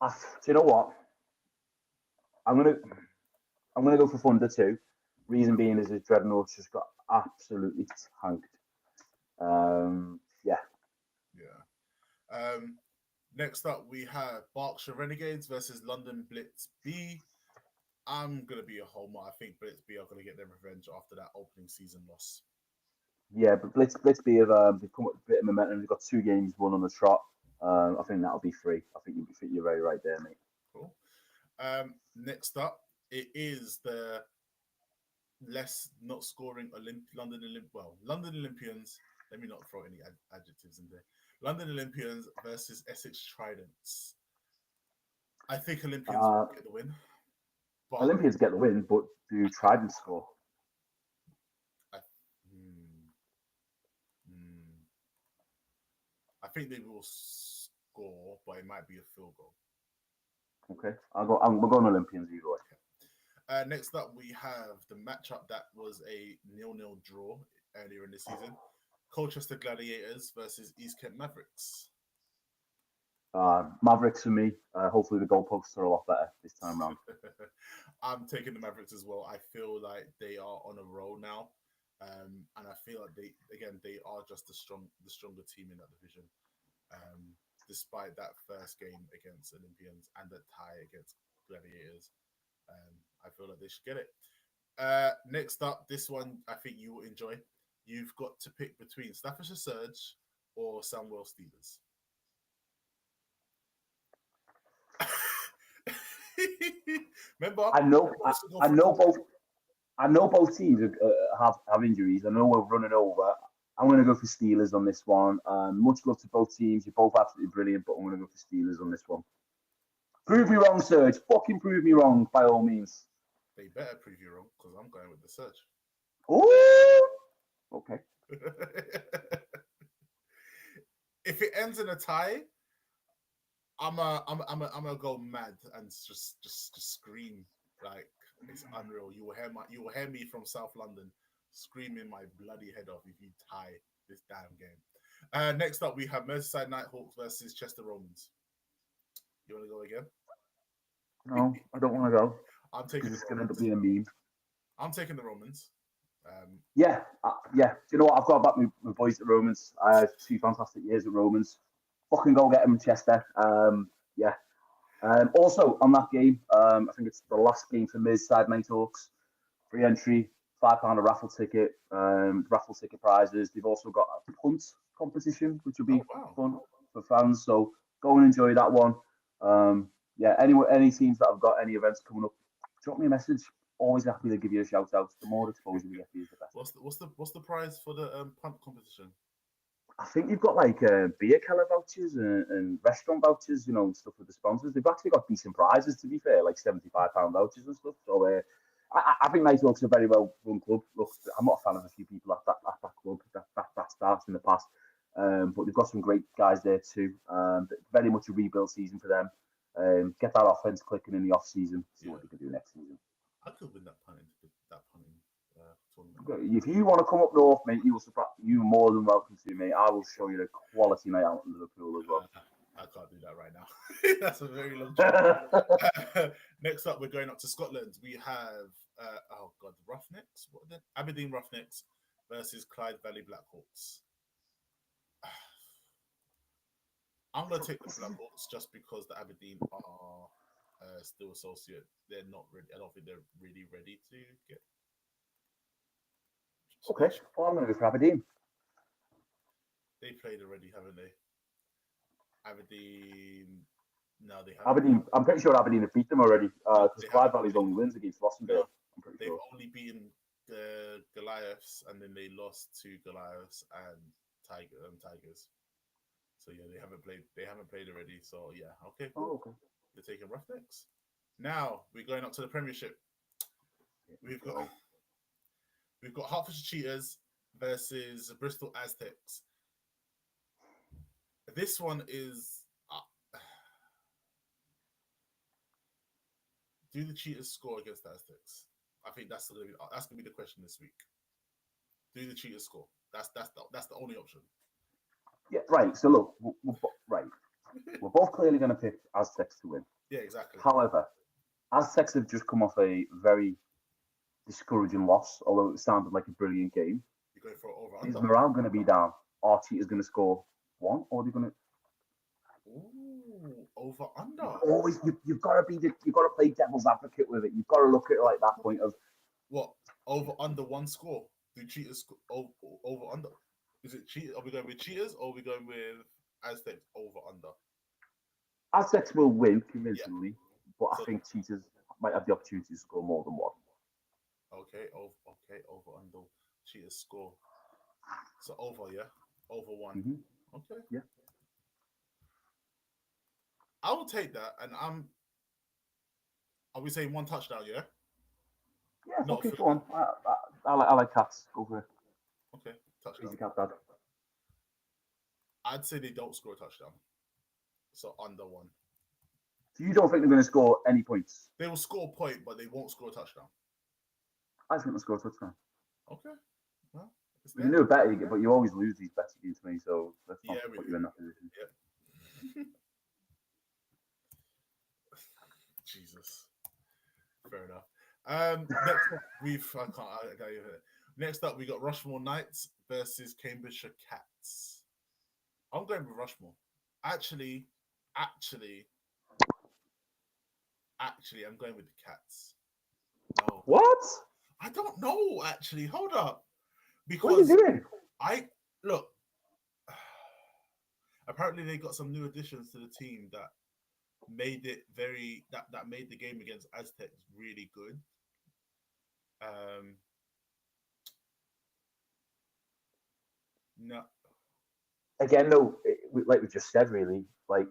Do you know what? I'm gonna go for Thunder too. Reason being is that Dreadnoughts just got absolutely tanked. Yeah. Next up, we have Berkshire Renegades versus London Blitz B. I'm gonna be a homer. I think Blitz B are gonna get their revenge after that opening season loss. Yeah, but Blitz B have they've come up with a bit of momentum. They've got 2 games won on the trot. I think that'll be 3. I think you're very right there, mate. Cool. Next up, it is the less not scoring London Olympians. Let me not throw any adjectives in there. London Olympians versus Essex Tridents. I think Olympians will get the win. But Olympians get the win, but do Tridents score? I think they will score, but it might be a field goal. Okay, we're going Olympians either way. Next up, we have the matchup that was a 0-0 draw earlier in the season. Colchester Gladiators versus East Kent Mavericks. Mavericks for me. Hopefully the goalposts are a lot better this time round. I'm taking the Mavericks as well. I feel like they are on a roll now. And I feel like they are just the stronger team in that division. Despite that first game against Olympians and the tie against Gladiators. I feel like they should get it. Next up, this one I think you will enjoy. You've got to pick between Staffordshire Surge or Sandwell Steelers. Remember, I know both teams have injuries. I know we're running over. I'm going to go for Steelers on this one. Much love to both teams. You're both absolutely brilliant, but I'm going to go for Steelers on this one. Prove me wrong, Surge. Fucking prove me wrong, by all means. They better prove you wrong, because I'm going with the Surge. Oh, okay. If it ends in a tie, I'm gonna go mad and just scream like it's unreal. You will hear me from South London screaming my bloody head off if you tie this damn game. Next up, we have Merseyside Nighthawks versus Chester Romans. You want to go again? No, I don't want to go. I'm taking. It's going to end up being a meme. I'm taking the Romans. Yeah. Do you know what? I've got to back my boys at Romans. I had 2 fantastic years at Romans. Fucking go get them, Chester. Yeah. Also, on that game, I think it's the last game for Merseyside Nighthawks. Free entry, £5 raffle ticket, raffle ticket prizes. They've also got a punt competition, which will be fun for fans. So go and enjoy that one. Yeah, any teams that have got any events coming up, drop me a message. Always happy to give you a shout out. The more exposure we get for you, the better. What's the prize for the punt competition? I think you've got like beer keller vouchers and restaurant vouchers, and stuff with the sponsors. They've actually got decent prizes, to be fair, like £75 vouchers and stuff. So I think Nighthawks are a very well run club. Look, I'm not a fan of a few people at that club that starts in the past, but they've got some great guys there too. Very much a rebuild season for them. Get that offense clicking in the off season. See what they can do next season. I could win that punting tournament. If you want to come up north, mate, you're more than welcome to, mate. I will show you a quality night out in Liverpool as well. I can't do that right now. That's a very long job. Next up, we're going up to Scotland. We have the Roughnecks. What are they? Aberdeen Roughnecks versus Clyde Valley Blackhawks. I'm going to take the Blackhawks just because the Aberdeen are still associate. They're not ready. I don't think they're really ready to get. Okay, well, I'm going to go for Aberdeen. They played already, haven't they? Aberdeen. No, they haven't. Aberdeen. I'm pretty sure Aberdeen have beat them already. Because Clyde Valley's only wins against Rossendale. I'm pretty sure. They've only beaten the Goliaths, and then they lost to Goliaths and Tigers. So yeah, they haven't played already. So yeah, okay. Cool. Oh, okay. They're taking Roughnecks. Now we're going up to the Premiership. We've got Hertfordshire Cheetahs versus Bristol Aztecs. This one is. Do the Cheetahs score against the Aztecs? I think that's gonna be the question this week. Do the Cheetahs score? That's the only option. Yeah, right. So look, we're both clearly going to pick Aztecs to win. Yeah, exactly. However, Aztecs have just come off a very discouraging loss, although it sounded like a brilliant game. You're going for over Is under. morale going to be down? Are Cheetahs going to score one, or are they going to? Ooh, over under. Always, you've got to play devil's advocate with it. You've got to look at it like that point of what over under one score. Do Cheetahs over under? Is it Cheetahs? Are we going with Cheetahs or are we going with Aztecs over under? Aztecs will win convincingly, but So- I think Cheetahs might have the opportunity to score more than one. Okay, over under Cheetahs score. So over, yeah, over one. Mm-hmm. Okay, Yeah. I will take that, and Are we saying one touchdown? Yeah. Yeah, Not okay, for- go on. I like cats. Go for it. Okay, touchdown. Easy cat, Dad. I'd say they don't score a touchdown. So under one. So you don't think they're going to score any points? They will score a point, but they won't score a touchdown. I think they'll score a touchdown. Okay. Well, it's You there. know better, but you always lose these bets against me, so let's not Yeah, we put do. you in that position. Yeah. Jesus. Fair enough. Next up, I can't even. Next up, we got Rushmore Knights versus Cambridgeshire Cats. I'm going with Rushmore. Actually, I'm going with the Cats. No, What? I don't know. Actually, hold up, What are you because doing? look. Apparently, they got some new additions to the team that made it that made the game against Aztecs really good. No, Again, no, like we just said, really, like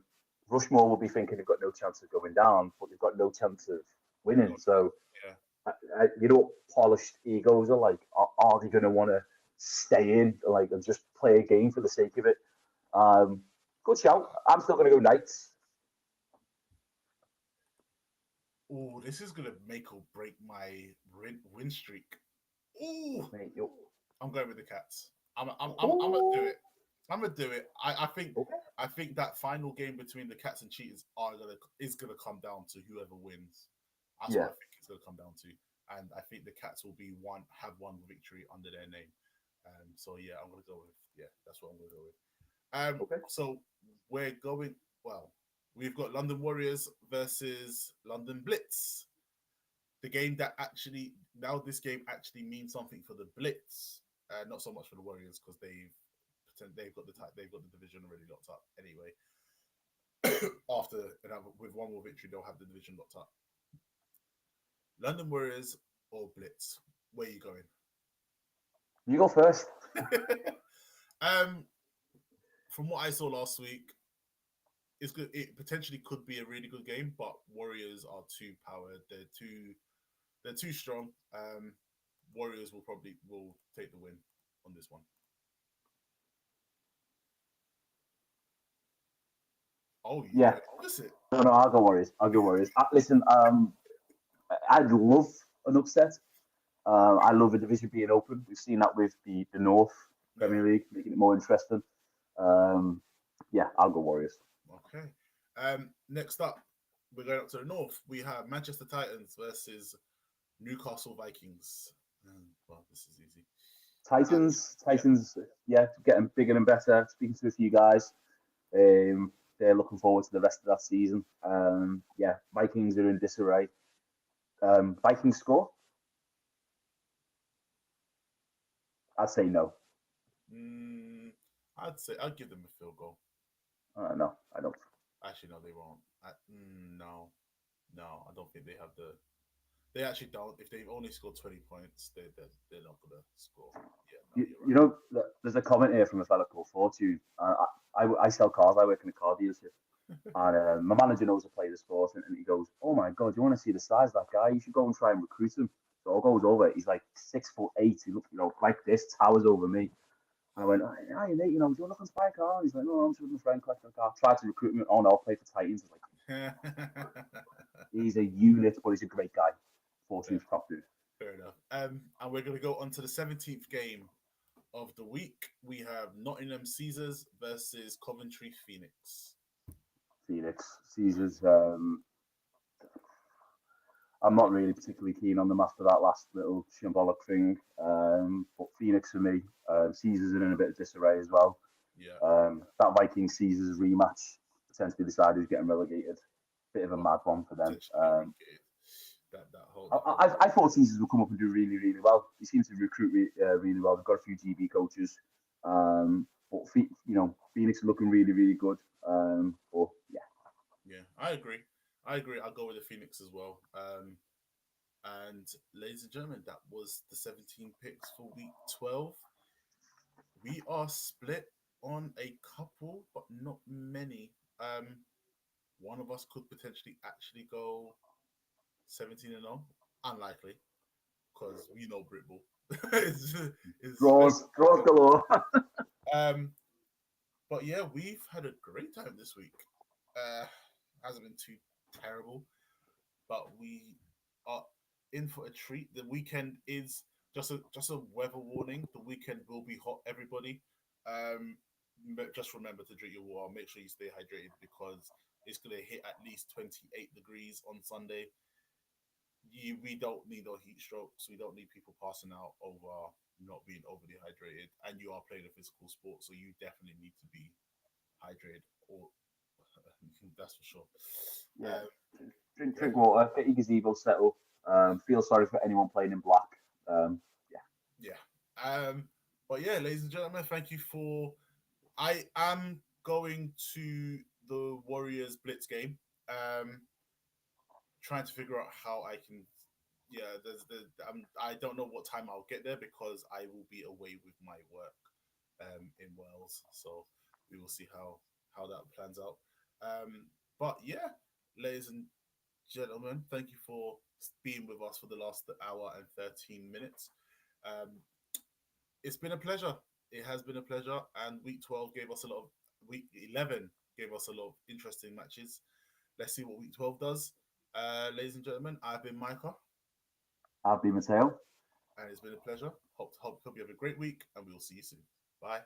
Rushmore will be thinking they've got no chance of going down, but they've got no chance of winning. So, yeah. you know what polished egos are like? Are they going to want to stay in, like, and just play a game for the sake of it? Good shout. I'm still going to go Knights. Oh, this is gonna make or break my win streak. Oh, Mate, I'm going with the Cats. I'm gonna do it. I'm gonna do it. Okay. I think that final game between the Cats and Cheetahs is gonna come down to whoever wins. That's what I think it's gonna come down to, and I think the Cats will have one victory under their name. So yeah, I'm gonna go with that's what I'm gonna go with. Okay. So we're going well. We've got London Warriors versus London Blitz. The game that this game actually means something for the Blitz, not so much for the Warriors because they've got the division already locked up anyway. With one more victory, they'll have the division locked up. London Warriors or Blitz? Where are you going? You go first. From what I saw last week, it's good. It potentially could be a really good game, but Warriors are too powered. They're too strong. Warriors will take the win on this one. Oh Yeah. Opposite. No, I'll go Warriors. Listen, I'd love an upset. I love a division being open. We've seen that with the North Premier League, making it more interesting. I'll go Warriors. Okay. Next up, we're going up to the North. We have Manchester Titans versus Newcastle Vikings. Well, this is easy. Titans, getting bigger and better. Speaking to a few guys, they're looking forward to the rest of that season. Vikings are in disarray. Vikings score? I'd say no. I'd give them a field goal. No, I don't. Actually, no, they won't. No, I don't think they have the. They actually don't. If they've only scored 20 points, they're not gonna score. Yeah, You know, there's a comment here from a fella called Fortune. I sell cars. I work in a car dealership, and my manager knows I play the sport, and he goes, "Oh my god, you want to see the size of that guy? You should go and try and recruit him." So I goes over. He's like 6'8". He looks, like this, towers over me. I went, hey, mate, do you want to look on Spy car? He's like, no, I'm just with my friend collecting a car. Tried to recruit me. Oh, no, I'll play for Titans. I was like, he's a unit, but he's a great guy. 14th top dude. Fair enough. And we're going to go on to the 17th game of the week. We have Nottingham Caesars versus Coventry Phoenix. Caesars. I'm not really particularly keen on them after that last little shambolic thing. But Phoenix for me. Caesars are in a bit of disarray as well. Yeah. That Vikings Caesars rematch potentially decide who's getting relegated. Bit of a mad one for them. I thought Caesars would come up and do really, really well. He seems to recruit really well. They've got a few GB coaches. But Phoenix are looking really, really good. But yeah. Yeah, I agree. I'll go with the Phoenix as well. And ladies and gentlemen, that was the 17 picks for week 12. We are split on a couple, but not many. One of us could potentially actually go 17-0. Unlikely, because we know Britball. Draws galore. But yeah, we've had a great time this week. Hasn't been too terrible, but we are in for a treat. The weekend is just a weather warning. The weekend will be hot, everybody. Just remember to drink your water. Make sure you stay hydrated because it's going to hit at least 28 degrees on Sunday. We don't need no heat strokes. We don't need people passing out over not being overly hydrated. And you are playing a physical sport, so you definitely need to be hydrated. Or that's for sure. Yeah. Drink water. Get your gazebo settled. Feel sorry for anyone playing in black. But yeah, ladies and gentlemen, thank you for. I am going to the Warriors Blitz game. Trying to figure out how I can. Yeah, I don't know what time I'll get there because I will be away with my work in Wales. So we will see how that plans out. But yeah, ladies and gentlemen, thank you for being with us for the last hour and 13 minutes. It's been a pleasure. It has been a pleasure. And week 12 gave us a lot of, week 11 gave us a lot of interesting matches. Let's see what week 12 does. Ladies and gentlemen, I've been Micah. I've been Mateo. And it's been a pleasure. Hope you have a great week and we'll see you soon. Bye.